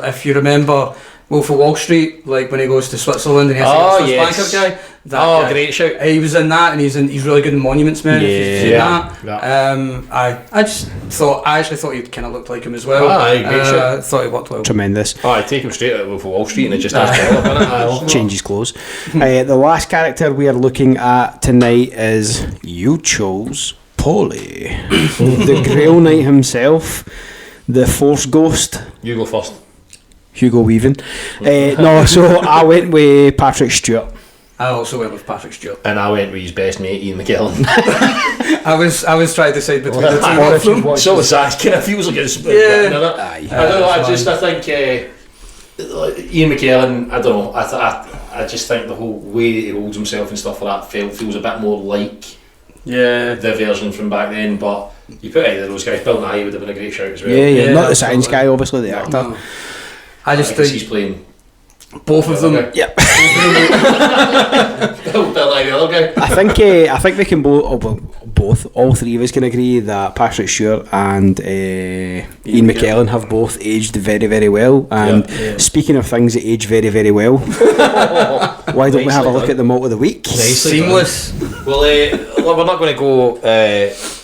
if you remember Wolf of Wall Street, like when he goes to Switzerland and he has to get the Swiss banker guy. That guy. Great shout. He was in that, and he's really good in Monuments Men. If you've seen that. I actually thought he kind of looked like him as well. Aye, great shout. Thought he worked well. Tremendous. Oh, I take him straight out of Wolf of Wall Street and it just has Belloc in it. I love that. Change his clothes. The last character we are looking at tonight is you chose Polly. The Grail Knight himself. The Force Ghost. You go first. Hugo Weaving. No, so I went with Patrick Stewart. I also went with Patrick Stewart. And I went with his best mate, Ian McKellen. I was trying to decide between the two of them. So is that. It kind of feels like it's... Yeah. I don't know, I think Ian McKellen, I don't know, I just think the whole way that he holds himself and stuff like that feels a bit more like the version from back then, but you put either of those guys, Bill Nye would have been a great shout as well. Yeah, not the science guy, obviously, the actor. No. I just think he's playing both of them. Yep. Bill Nye, the other guy. I think we can all three of us can agree that Patrick Stewart and Ian McKellen have both aged very, very well. And speaking of things that age very, very well, why don't we have a look at the malt of the week? Seamless. Well, we're not going to go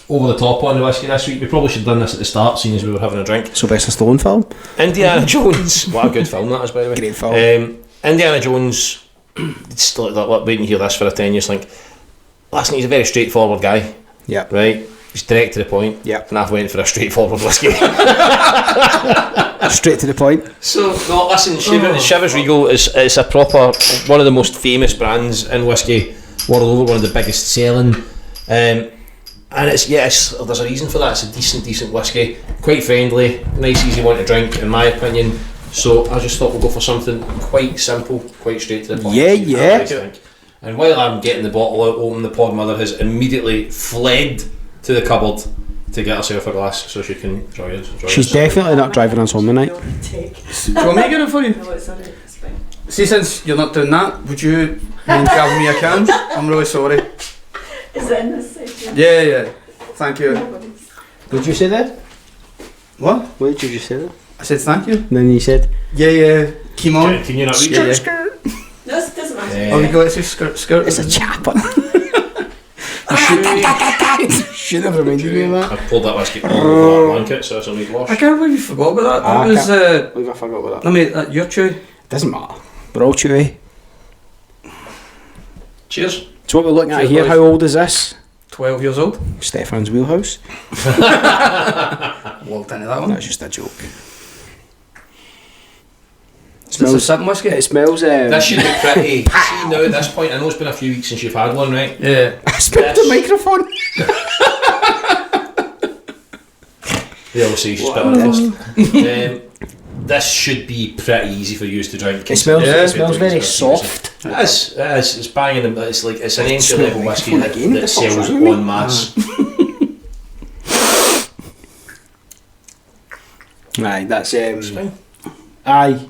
over the top on the whiskey this week. We probably should have done this at the start, seeing as we were having a drink. Sylvester Stallone film. Indiana Jones. What a good film that is, by the way. Great film. Indiana Jones. It's like waiting to hear this for a 10 years. Listen, he's a very straightforward guy. Yeah. Right. He's direct to the point. Yeah. And I've went for a straightforward whiskey. Straight to the point. So no, listen. Chivas Regal is a proper one of the most famous brands in whiskey world over. One of the biggest selling. And it's there's a reason for that. It's a decent whiskey, quite friendly, nice, easy one to drink, in my opinion. So I just thought we'll go for something quite simple, quite straight to the point. Yeah. And while I'm getting the bottle out, open, the pod mother has immediately fled to the cupboard to get herself a glass so she can enjoy it. She's definitely not driving us home tonight. Do you want me to get it for you? No, it's alright, it's fine. See, since you're not doing that, would you mind grabbing me a can? I'm really sorry. Is it in this section? Yeah. Thank you. Did you say that? What? What did you just say that? I said thank you. And then you said, Yeah. Keep on. Can you not read Yeah. it? No, it doesn't matter. Oh, you go, it's a skirt. it's a chapper. Should have reminded me of that. I pulled that whiskey all over that blanket, so it's a neat wash. I can't believe you forgot about that. I That was, can't believe I forgot about that. I mean, your chew. Doesn't matter. We're all chewy. Cheers. So what we're looking at Cheers, here, boys. how old is this? 12 years old. Stefan's wheelhouse. Walked into that one. That's just a joke. Is this a sip whiskey? It smells. This should be pretty. See now at this point, I know it's been a few weeks since you've had one, right? Yeah. I smelled the microphone. They all say you should spit on it first. This should be pretty easy for you to drink. It smells. Yeah. It smells very soft. It is. It's banging. It's like it's an entry level whiskey microphone that, again, that the fuck's sells wrong with me? en masse. Aye, that's It's fine. aye.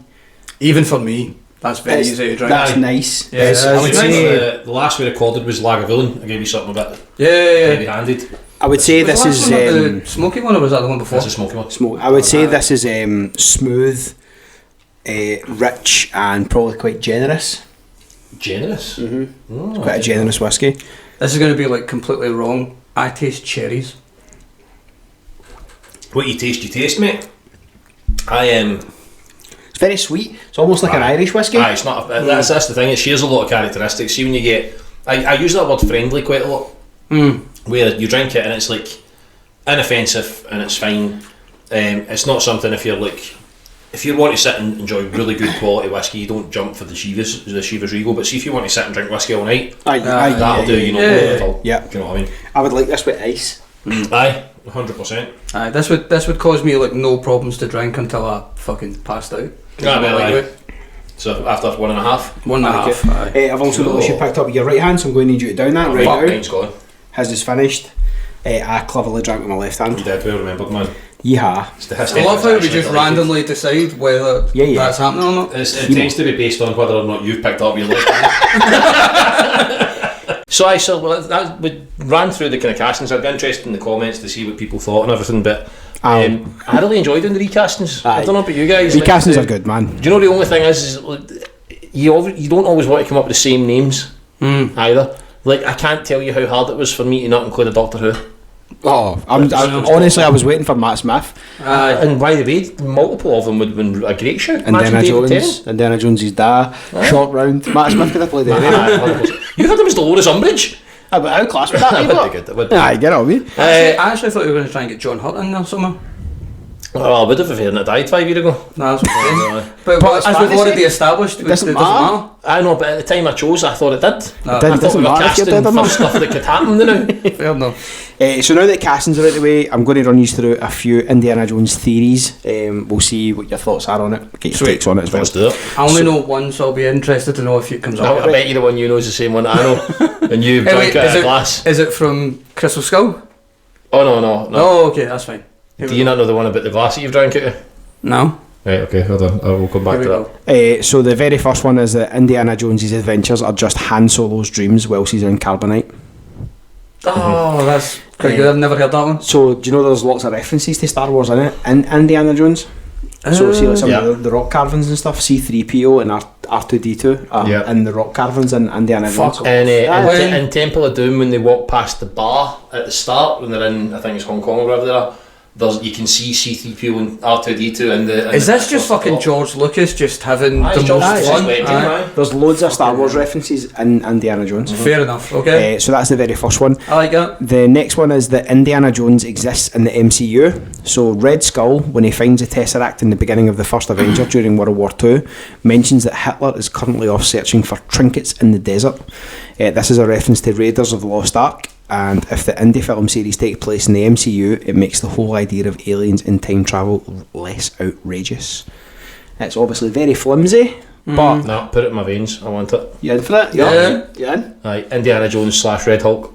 Even for me, that's very easy to drink. That's nice. Yeah, It's- it I is. would It's say. The last we recorded was Lagavulin. I gave you something a bit Yeah. heavy-handed. I would say Was this the is last one not the smoky one, or was that the one before? That's a smoky one. smoke. I would say this is smooth, rich, and probably quite generous. Generous. Mm-hmm. Quite a generous whiskey. This is going to be like completely wrong. I taste cherries. What you taste, mate. I am. It's very sweet. It's almost like an Irish whiskey. It's not. That's the thing. It shares a lot of characteristics. See, when you get, I use that word friendly quite a lot. Where you drink it and it's like inoffensive and it's fine. It's not something if you want to sit and enjoy really good quality whiskey, you don't jump for the Chivas Regal. But see, if you want to sit and drink whiskey all night, that'll do. You know, yeah. Yeah. Do you know what I mean? I would like this with ice. Aye, 100%. Aye, this would cause me like no problems to drink until I fucking passed out. Aye. So after 1.5. 1.5. Aye. I've also noticed you picked up your right hand, so I'm going to need you to down that right now. Mine's gone. His is finished. I cleverly drank with my left hand. You did well remembered, man. Yeehaw. I love how we just randomly decide whether that's happening or not. It tends to be based on whether or not you've picked up your left hand. So we ran through the kind of castings. I'd be interested in the comments to see what people thought and everything, but I really enjoyed doing the recastings. I don't know about you guys. Recastings are good, man. Do you know the only thing is you don't always want to come up with the same names either. Like, I can't tell you how hard it was for me to not include a Doctor Who. Oh, honestly, I was waiting for Matt Smith. And by the way, multiple of them would have been a great shout. Indiana Jones' dad, Short Round. Matt Smith could have played it. You had him as Dolores Umbridge. But how class would that be? That would be good. Aye, get on me. I actually thought you were going to try and get John Hurt in there somewhere. Well, I would have if he hadn't died 5 years ago. No, that's what I'm saying. But But as we've already established, it doesn't doesn't matter. I know, but at the time I chose, I thought it did. No, It I thought doesn't we were matter if you're casting dead or for not. stuff that could happen now. Fair enough. So now that castings are out of the way, I'm going to run you through a few Indiana Jones theories. We'll see what your thoughts are on it. Get your Sweet. takes on it as well. Let's do it. I only know one, so I'll be interested to know if it comes I up. bet you the one you know is the same one that I know. And you've Hey, drank wait, out is of a it- glass. Is it from Crystal Skull? Oh, no. Oh, okay, that's fine. Here Do we you go. not know the one about the glass that you've drank out of? No. Right, okay, hold on. I will come back Here we to go. that. So the very first one is that Indiana Jones's adventures are just Han Solo's dreams whilst he's in Carbonite. Oh, that's quite good. I've never heard that one. So do you know there's lots of references to Star Wars in it? In Indiana Jones? So see like some Yeah. of the rock carvings and stuff. C-3PO and R2-D2 are Yeah. in the rock carvings in Indiana Jones. Fuck. And When- in Temple of Doom, when they walk past the bar at the start, when they're in, I think it's Hong Kong or wherever they are, you can see C-3PO and R2-D2 in the... Is this just fucking George Lucas just having the most fun? Aye. There's loads of Star Wars references in Indiana Jones. Fair enough, okay. So that's the very first one. I like that. The next one is that Indiana Jones exists in the MCU. So Red Skull, when he finds the Tesseract in the beginning of the first Avenger during World War II, mentions that Hitler is currently off searching for trinkets in the desert. This is a reference to Raiders of the Lost Ark, and if the Indy film series takes place in the MCU, it makes the whole idea of aliens and time travel less outrageous. It's obviously very flimsy, but No, put it in my veins. I want it. you in for it? Yeah. You in? Aye, Indiana Jones / Red Hulk.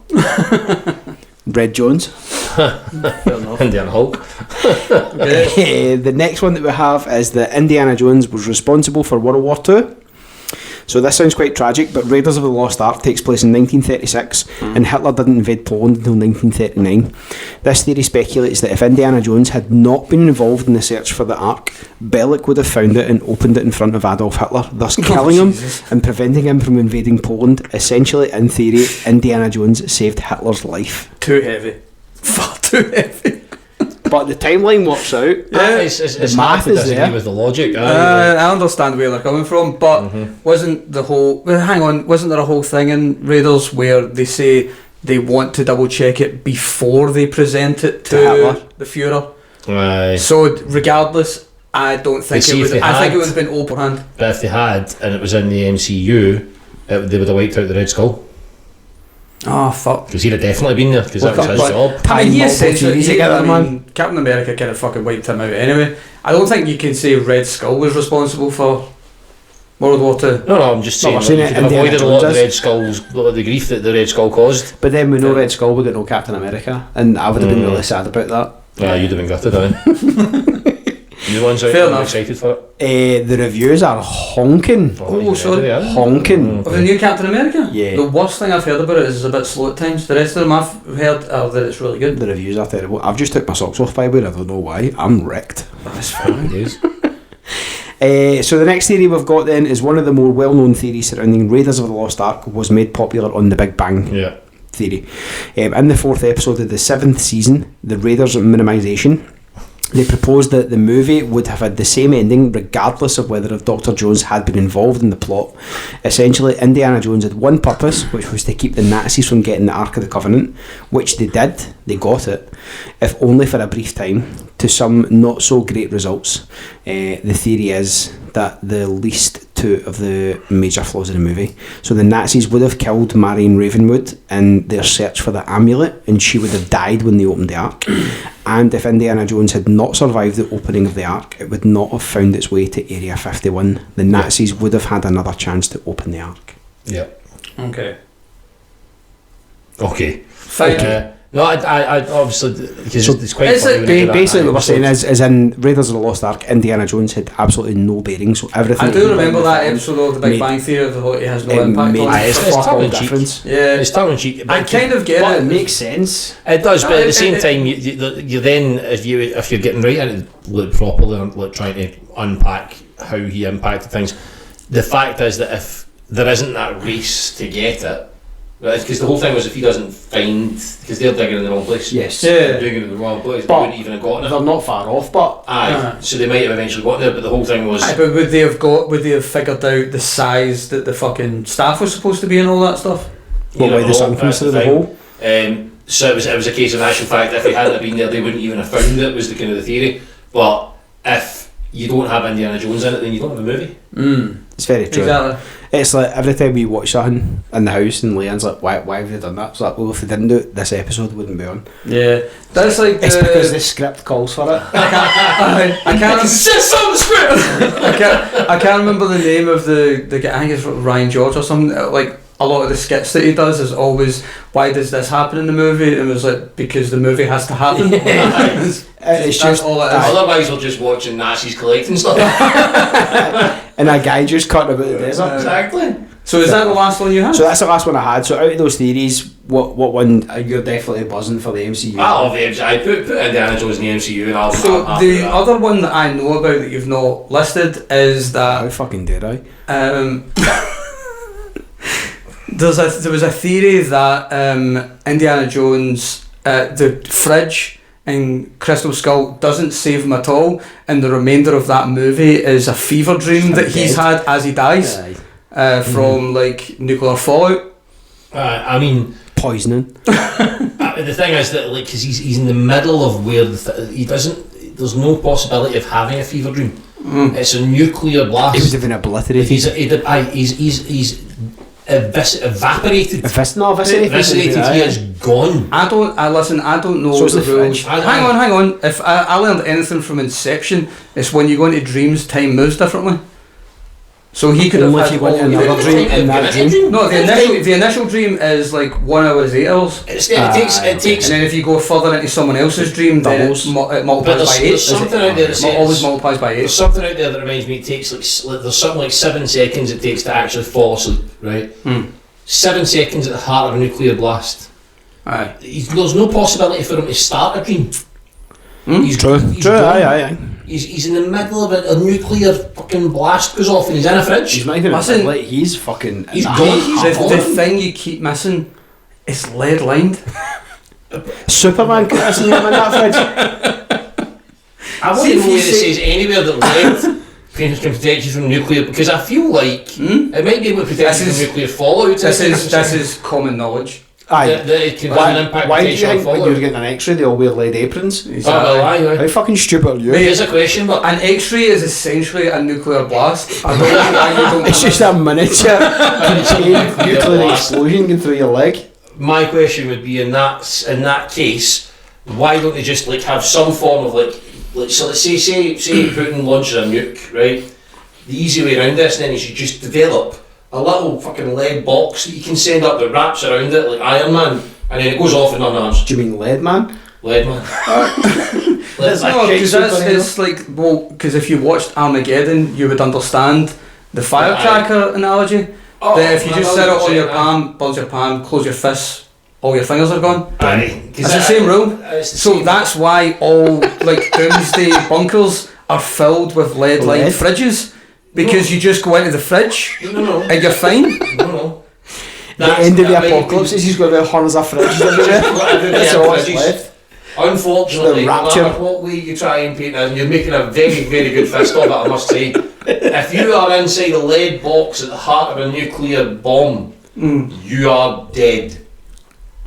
Red Jones. Fair enough. Indiana Hulk. Okay. The next one that we have is that Indiana Jones was responsible for World War II. So this sounds quite tragic, but Raiders of the Lost Ark takes place in 1936 and Hitler didn't invade Poland until 1939. This theory speculates that if Indiana Jones had not been involved in the search for the Ark, Bellick would have found it and opened it in front of Adolf Hitler, thus killing him Jesus. and preventing him from invading Poland. Essentially, in theory, Indiana Jones saved Hitler's life. Too heavy. Far too heavy. But the timeline works out. Yeah. It's math hard to is disagree there. with the logic. I understand where they're coming from, but wasn't the whole... Well, hang on, wasn't there a whole thing in Raiders where they say they want to double check it before they present it to Hitler. the Führer? Aye. So regardless, I don't think see it if would... they I think had- it would have been open-hand. But if they had, and it was in the MCU, they would have wiped out the Red Skull. Oh, fuck. Because he'd have definitely been there, because that was his But- job. I mean, Tying he multiple essentially... theories together, man. Captain America kind of fucking wiped him out anyway. I don't think you can say Red Skull was responsible for World War II. No, I'm just No, saying we're saying like, it you could have Indiana avoided a lot of Jones the Red Skull's, a lot of the grief that the Red Skull caused. But then we know Red Skull, we don't know Captain America, and I would have been really sad about that. You'd have been gutted, aye. You the ones out Fair there enough. excited for it? The reviews are honking. Oh, sorry. Honking. Of the new Captain America? Yeah. The worst thing I've heard about it is it's a bit slow at times. The rest of them I've heard are that it's really good. The reviews are terrible. I've just took my socks off by the way, I don't know why. I'm wrecked. That's fine. It is. So the next theory we've got then is one of the more well-known theories surrounding Raiders of the Lost Ark was made popular on the Big Bang Yeah. Theory. In the 4th episode of the 7th season, The Raiders of Minimization, they proposed that the movie would have had the same ending regardless of whether if Dr. Jones had been involved in the plot. Essentially, Indiana Jones had one purpose, which was to keep the Nazis from getting the Ark of the Covenant, which they did, they got it, if only for a brief time, to some not so great results. The theory is that the least two of the major flaws in the movie. So the Nazis would have killed Marion Ravenwood in their search for the amulet, and she would have died when they opened the Ark. And if Indiana Jones had not survived the opening of the Ark, it would not have found its way to Area 51. The Nazis would have had another chance to open the Ark. Yeah. Okay. Okay. Fine. No, I obviously, because So it's quite is funny it when you do that Basically, what we're saying episode. is in Raiders of the Lost Ark, Indiana Jones had absolutely no bearing, so everything... I that he do did remember in the that film episode of The Big made- Bang Theory of the it has no it impact made on Aye, it. it's fuck all tongue-in-cheek. difference. Yeah. It's tongue in cheek. I kind of get But it. it makes sense. It does, but at the same it- time, you then, if you're getting right into it properly and like trying to unpack how he impacted things, the fact is that if there isn't that race to get it, because the whole thing was if he doesn't find, because they're digging in the wrong place. Yes. Yeah. They're digging in the wrong place. They But wouldn't even have gotten They're it. not far off, but... Aye, so they might have eventually gotten there, but the whole thing was. Aye, but would they have figured out the size that the fucking staff was supposed to be and all that stuff? What way the sun comes through the hole? So it was a case of actual fact, if he hadn't have been there, they wouldn't even have found it, was the kind of the theory. But if you don't have Indiana Jones in it, then you don't have a movie. It's very true. Exactly. It's like every time we watch something in the house and Leanne's like, why have they done that? It's like, well, if they didn't do it, this episode wouldn't be on. Yeah, that's like It's because the script calls for it. I can't. It's on the script. I can't remember the name of the guy. I think it's Ryan George or something. Like a lot of the skits that he does is always, why does this happen in the movie? And it was like, because the movie has to happen. It's That's just all it is. Otherwise, we're just watching Nazis collecting stuff. and a guy just cutting about the desert. Exactly. So is that the last one you had? So that's the last one I had. So out of those theories, what one you're definitely buzzing for the MCU? I love the MCU. I put Indiana Jones in the MCU, and I'll. So I'll the other one that I know about that you've not listed is How that fucking did I? there was a theory that Indiana Jones, the fridge in Crystal Skull doesn't save him at all, and the remainder of that movie is a fever dream that he's had as he dies from like nuclear fallout. I mean, Poisoning. the thing is that like, because he's in the middle of where he doesn't. There's no possibility of having a fever dream. It's a nuclear blast. He would have been obliterated. He's evaporated. Eviscerated. He is gone. I don't know So it's the the rules. fridge. Hang on. If I learned anything from Inception, it's when you go into dreams, time moves differently. So he could have Only if had you went all in another the- dream in that dream. No, the initial dream is like 1 hour is 8 hours. It takes. And then if you go further into someone else's dream, then Doubles. it But multiplies by 8. there's something out there that says always multiplies by 8. There's something out there that reminds me it takes like there's something like 7 seconds it takes to actually fall asleep, right? 7 seconds at the heart of a nuclear blast. Aye. There's no possibility for him to start a dream. He's True. he's True. gone. Aye. He's in the middle of a nuclear fucking blast goes off and he's in a fridge. He's not even. Listen, like he's fucking. he's in gone. that. He's The gone. thing you keep missing is lead lined. Superman could have seen him in that fridge. I want to know where it says anywhere that lead can protect you from nuclear, because I feel like it might be able to protect you from nuclear fallout. This is common knowledge. Aye. that it can have an impact Why do you potential on think when fallout. you're getting an X-ray they all wear lead aprons? Oh, well, aye. How fucking stupid are you? Here's a question, but An X-ray is essentially a nuclear blast. I don't know why you don't. It's just a miniature contained nuclear explosion going through your leg. my question would be in that case, why don't they just like have some form of like so let's say Putin launches a nuke, right? The easy way around this then is you just develop a little fucking lead box that you can send up that wraps around it like Iron Man, and then it goes off in unarmed. Do you mean lead man? Lead man. That's No, a because it's like, well, because if you watched Armageddon, you would understand the firecracker analogy. That if you just set it on your palm, buzz your palm, close your fists, all your fingers are gone. Aye. It's the same rule. So that's why all like doomsday bunkers are filled with lead-lined Lead? fridges, because you just go into the fridge No. and you're fine. No. The end of the apocalypse is he's going to be hundreds of fridges everywhere. That's all that's left. Unfortunately, The no rapture. matter what way you try and paint it, and you're making a very, very good fist of it, I must say. If you are inside a lead box at the heart of a nuclear bomb, you are dead.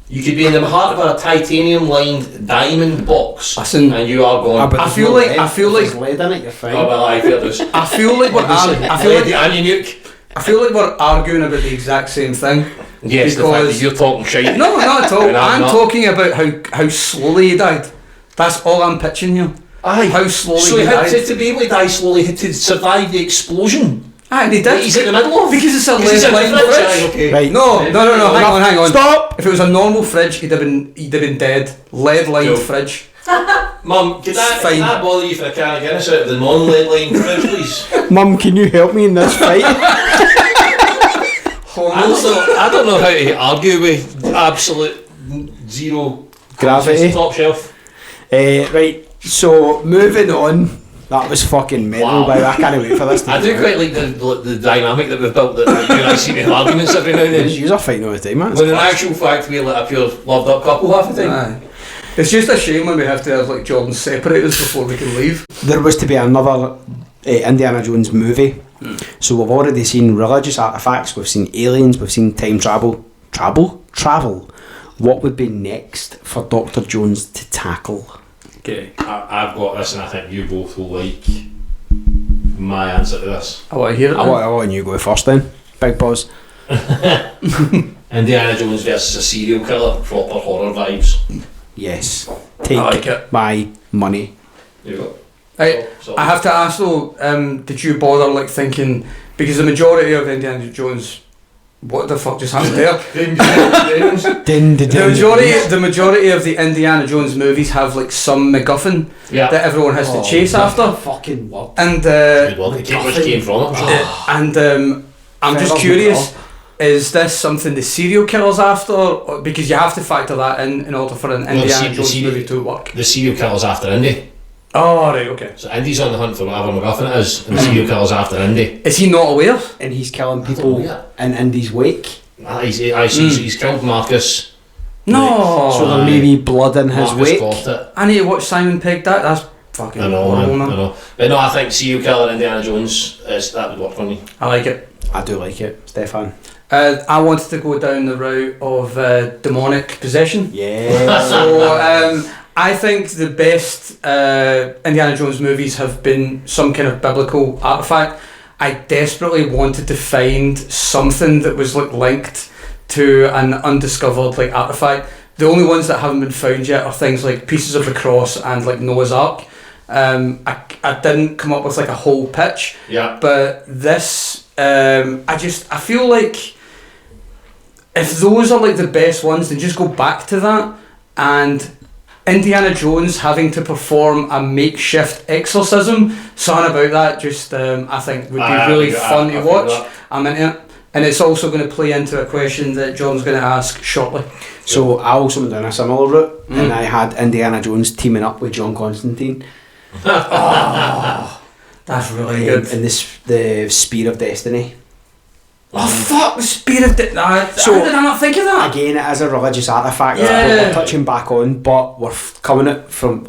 You could be in the heart of a titanium-lined diamond box, Listen, and you are gone. But I there's feel no like- lead. I feel If there's like- lead in it, you're fine. Oh well, I feel this. I feel like I feel like we're arguing about the exact same thing. Yes, the fact that because- you're talking shite. No, not at all. And I'm I'm not. talking about how slowly he died. That's all I'm pitching here. Aye. How slowly So he he had died. to be able to die slowly, he had to survive the explosion. And he That did. he's in the middle of. Because it's a Because he's in the lead-lined fridge. fridge. Aye, okay. Right. No, hang on. Stop! If it was a normal fridge, he'd have been dead. Lead-lined Cool. fridge. Mum, can Fine. I bother you for a can of Guinness out of the non-lead line fridge, please? Mum, can you help me in this fight? I don't know how to argue with absolute zero Gravity. top shelf. Right, so moving on. That was fucking mental, Wow. by the way. I can't wait for this to I do quite like the dynamic that we've built, that you and I seem to have arguments every now and then. You're fighting all the time, man. When in actual fact we're like a pure loved up couple half the time. Aye. It's just a shame when we have to have like Jordan separate us before we can leave. There was to be another Indiana Jones movie. So we've already seen religious artifacts, we've seen aliens, we've seen time travel. Travel? What would be next for Dr. Jones to tackle? Okay. I've got this, and I think you both will like my answer to this. I want to hear it. I want you go first then. Big pause. Indiana Jones versus a serial killer, proper horror vibes. Yes. Take I like it. my money. There you go. I have to ask though, did you bother like thinking, because the majority of Indiana Jones, what the fuck just happened there? The majority of the Indiana Jones movies have like some MacGuffin that everyone has to chase after. Fucking word. And Good one. It came from it. I'm just curious, is this something the serial killer's after? Or, because you have to factor that in order for an Indiana Jones movie to work. The serial killer's after Indy. Oh, right, okay. So Indy's on the hunt for whatever MacGuffin it is, and the serial killer's after Indy. Is he not aware? And he's killing people in Indy's wake. He's killed Marcus. No. So there may be blood in his Marcus wake. got it. I need to watch Simon Pegg. That's fucking horrible, man. I know. But no, I think serial killer Indiana Jones, that would work for me. I like it. I do like it, Stefan. I wanted to go down the route of demonic possession. Yeah. So I think the best Indiana Jones movies have been some kind of biblical artifact. I desperately wanted to find something that was like linked to an undiscovered like artifact. The only ones that haven't been found yet are things like pieces of the cross and like Noah's Ark. I didn't come up with like a whole pitch. Yeah. But this, I feel like if those are like the best ones, then just go back to that. And Indiana Jones having to perform a makeshift exorcism, something about that just I think would be really fun to watch. I'm into it. And it's also going to play into a question that John's going to ask shortly. So I also went down a similar route, and I had Indiana Jones teaming up with John Constantine. Oh, that's really good. In the Spear of Destiny. Oh fuck, the Spear of Destiny. So, how did I not think of that? Again, it is a religious artifact Yeah. that we're touching back on, but we're coming at it from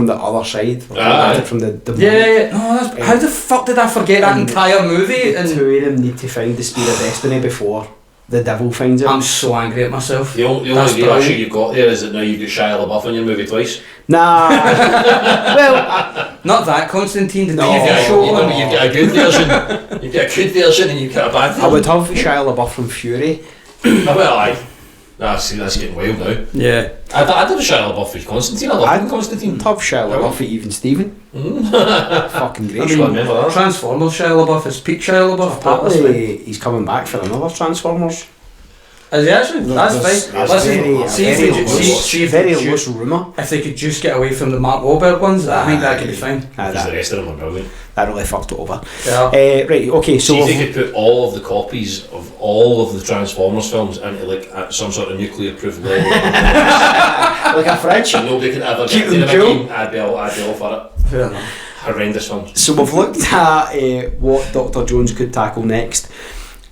the other side. We're coming at it from the Yeah. No, how the fuck did I forget that entire movie? The two of them need to find the Spear of Destiny before the devil finds it. I'm so angry at myself. The only real issue you've got there is that now you've got Shia LaBeouf in your movie twice. Nah. Well, not that Constantine. You've got a good version. You've got a good version and you've got a bad version. I would have Shia LaBeouf from Fury. Well, aye. That's getting wild now. Yeah. I did a Shia LaBeouf with Constantine. I love Constantine. I'd have Shia LaBeouf for Even Steven. Fucking great. I mean, Transformers Shia LaBeouf is peak Shia LaBeouf. Apparently he's coming back for another Transformers. Is he actually? That's fine. Very loose rumour. If they could just get away from the Mark Wahlberg ones, I think that could be fine. Because the rest of them are brilliant. That really fucked it over. Yeah. Right, okay, so... See if they could put all of the copies of all of the Transformers films into like some sort of nuclear-proof level. like a fridge? And nobody can ever Keep get them to them cool. again. I'd be all for it. Fair enough. Horrendous film. So we've looked at what Dr. Jones could tackle next.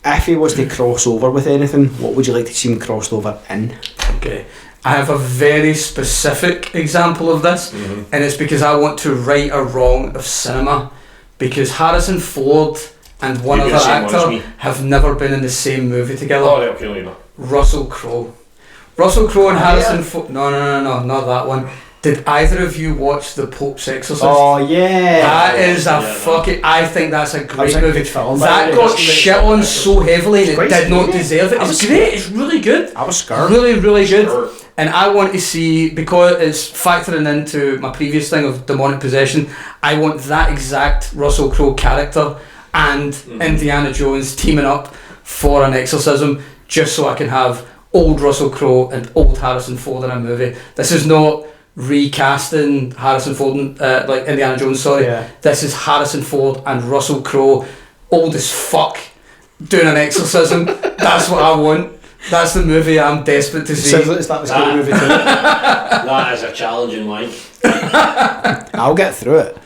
If he was to cross over with anything, what would you like to see him crossed over in? Okay. I have a very specific example of this, and it's because I want to right a wrong of cinema. Because Harrison Ford and one other actor have never been in the same movie together. Oh, right, okay, Russell Crowe. Russell Crowe and Harrison Ford. No, not that one. Did either of you watch The Pope's Exorcist? Oh yeah. That is fucking. I think that's a great movie. Good film. That got shit on so heavily and it did not deserve it. It's great. It's really good. I was scared. Really, really good. And I want to see, because it's factoring into my previous thing of demonic possession, I want that exact Russell Crowe character and Indiana Jones teaming up for an exorcism, just so I can have old Russell Crowe and old Harrison Ford in a movie. This is not recasting Harrison Ford and like Indiana Jones, sorry. Yeah. This is Harrison Ford and Russell Crowe, old as fuck, doing an exorcism. That's what I want. That's the movie I'm desperate to see. Sounds like that was a good movie too. That is a challenging one. I'll get through it.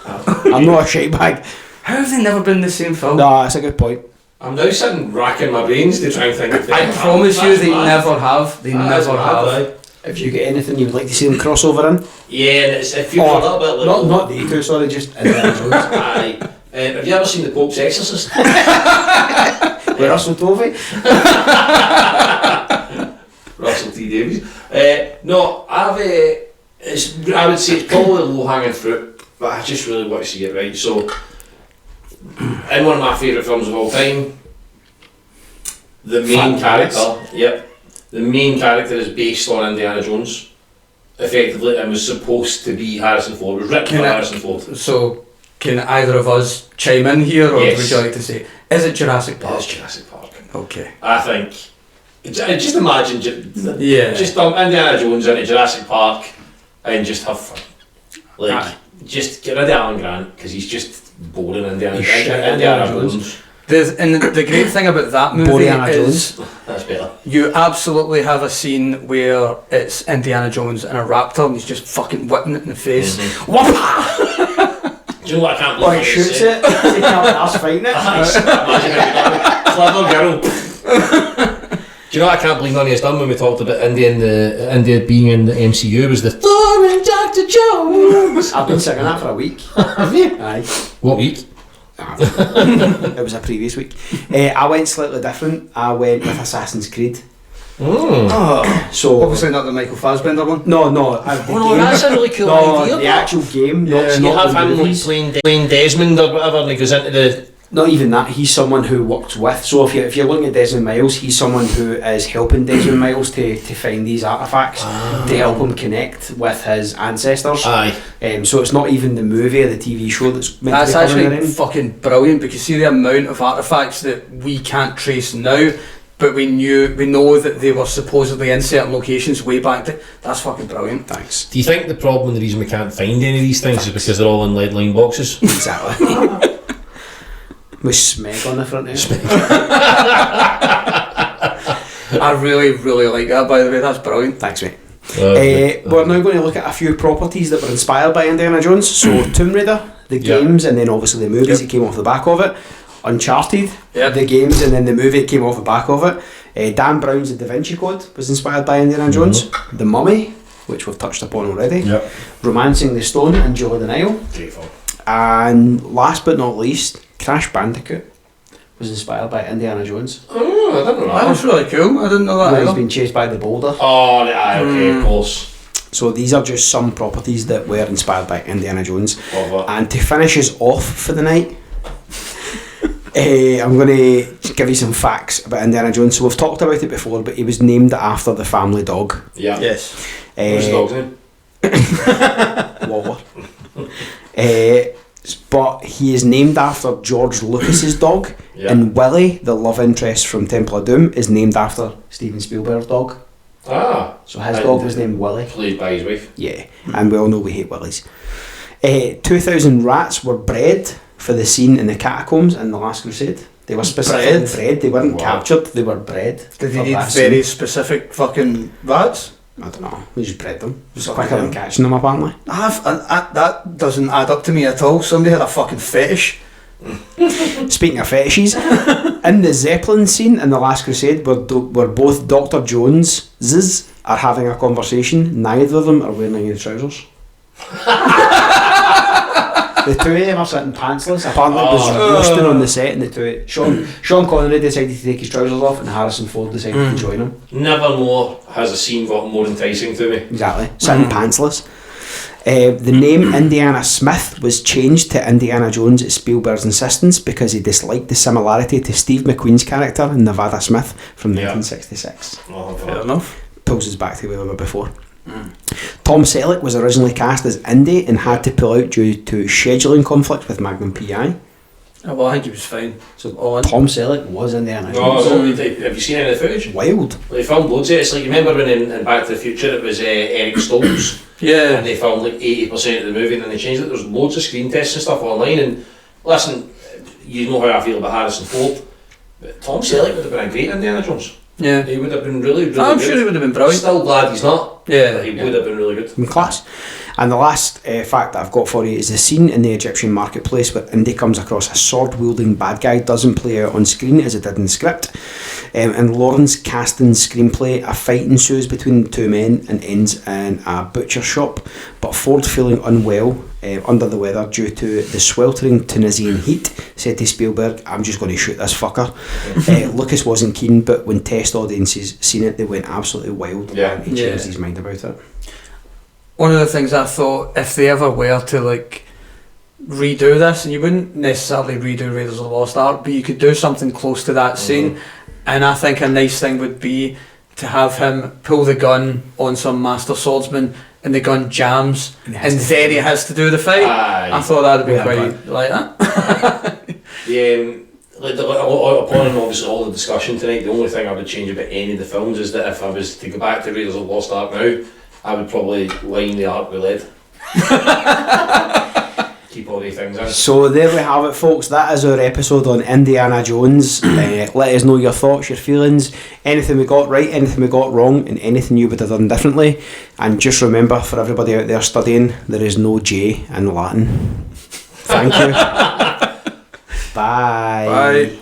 I'm not a shite bag. How have they never been in the same film? No, that's a good point. I'm now sitting racking my brains to try and think of I promise you they never have. They never have. If you get anything you would like to see them cross over in? Yeah, and it's, if you're a little bit like... Not the two, sorry, just Indiana Jones. Aye. Have you ever seen The Pope's Exorcist? With Russell Tovey? Russell T Davies. No, I've I would say it's probably low hanging fruit, but I just really want to see it right. So, in one of my favourite films of all time, the main character is based on Indiana Jones, effectively, and was supposed to be Harrison Ford. It was written for Harrison Ford. So, can either of us chime in here, or Yes. would you like to say, is it Jurassic Park? It's Jurassic Park. Okay. I think. Just imagine, Yeah. just dump Indiana Jones into Jurassic Park and just have fun. Like, just get rid of Alan Grant because he's just boring Indiana Jones. And the great thing about that movie Boreana is That's better. you absolutely have a scene where it's Indiana Jones and a raptor and he's just fucking whipping it in the face. Whoppa! Do you know what I can't believe? Or he shoots it, he can't be arsed fighting it. Clever girl. Do you know what I can't believe none of us done when we talked about India being in the MCU was the Thor and Dr. Jones. I've been singing that for a week. Have you? Aye. What week? It was a previous week. I went slightly different. I went with Assassin's Creed. So Obviously not the Michael Fassbender one. no. That's a really cool idea. The actual game. Yeah. So you have him like playing Desmond or whatever, and he goes into the. Not even that. He's someone who works with. So if you're looking at Desmond Miles, he's someone who is helping Desmond Miles to find these artifacts to help him connect with his ancestors. Aye. So it's not even the movie or the TV show that's meant That's to be covering actually it in. fucking brilliant, because see the amount of artifacts that we can't trace now, but we know that they were supposedly in certain locations way back then. That's fucking brilliant. Thanks. Do you think the problem and the reason we can't find any of these things is because they're all in lead line boxes? Exactly. With Smeg on the front of it. I really, really like that, by the way. That's brilliant. Thanks, mate. We're now going to look at a few properties that were inspired by Indiana Jones. So Tomb Raider, the games, and then obviously the movies that came off the back of it. Uncharted, the games, and then the movie that came off the back of it. Dan Brown's The Da Vinci Code was inspired by Indiana Jones. The Mummy, which we've touched upon already. Romancing the Stone and Jewel of the Nile. Grateful. And last but not least, Crash Bandicoot was inspired by Indiana Jones. Oh, I didn't know That was really cool. I didn't know that Where he's either. been chased by the boulder. Oh, aye, okay, of course. So these are just some properties that were inspired by Indiana Jones. Love it. And to finish us off for the night, I'm going to give you some facts about Indiana Jones. So we've talked about it before, but he was named after the family dog. Yeah. Yes. What's the dog's name? Wawa. But he is named after George Lucas's dog, and Willie, the love interest from Temple of Doom, is named after Steven Spielberg's dog. Ah. So his dog was named Willie. Played by his wife. Yeah, and we all know we hate Willies. 2,000 rats were bred for the scene in the catacombs in The Last Crusade. They were specifically bred. They weren't captured, they were bred. Did for they need that very scene. specific fucking rats? I don't know, we just bred them. It was quicker than catching them, apparently. That doesn't add up to me at all. Somebody had a fucking fetish. Speaking of fetishes, in the Zeppelin scene in The Last Crusade, where both Dr. Joneses are having a conversation, neither of them are wearing any trousers. The two of them are sitting pantsless. Apparently it was roasting on the set, and the two Sean Connery decided to take his trousers off, and Harrison Ford decided to join him. Nevermore has a scene got more enticing to me. Exactly, sitting pantsless. The name Indiana Smith was changed to Indiana Jones at Spielberg's insistence because he disliked the similarity to Steve McQueen's character in Nevada Smith from 1966. Oh, Fair enough. Pulls us back to where we were before. Tom Selleck was originally cast as Indy and had to pull out due to scheduling conflict with Magnum PI. Oh, well, I think he was fine. So On. Tom Selleck was Indiana Jones. Have you seen any of the footage? Wild. They filmed loads of it. It's like, you remember when in Back to the Future it was Eric Stoltz? Yeah. And they filmed like 80% of the movie and then they changed it. There's loads of screen tests and stuff online, and listen, you know how I feel about Harrison Ford, but Tom Selleck would have been a great Indiana Jones. Yeah. He would have been really, really I'm good. sure he would have been brilliant. Still glad he's not. Yeah. But he would have been really good. In class. And the last fact that I've got for you is the scene in the Egyptian marketplace where Indy comes across a sword-wielding bad guy doesn't play out on screen as it did in the script. In Lawrence Kasdan's screenplay, a fight ensues between the two men and ends in a butcher shop, but Ford, feeling unwell, under the weather due to the sweltering Tunisian heat, said to Spielberg, "I'm just going to shoot this fucker." Lucas wasn't keen, but when test audiences seen it, they went absolutely wild, and he changed his mind about it. one of the things I thought, if they ever were to like redo this, and you wouldn't necessarily redo Raiders of the Lost Ark, but you could do something close to that scene. And I think a nice thing would be to have him pull the gun on some master swordsman, and the gun jams, and then he has to do the fight. I thought that'd be quite like that. Upon obviously all the discussion tonight, the only thing I would change about any of the films is that if I was to go back to Raiders of the Lost Ark now, I would probably line the ark with lead. Keep all these things in. So there we have it, folks. That is our episode on Indiana Jones. Let us know your thoughts, your feelings, anything we got right, anything we got wrong, and anything you would have done differently. And just remember, for everybody out there studying, there is no J in Latin. Thank you. Bye. Bye.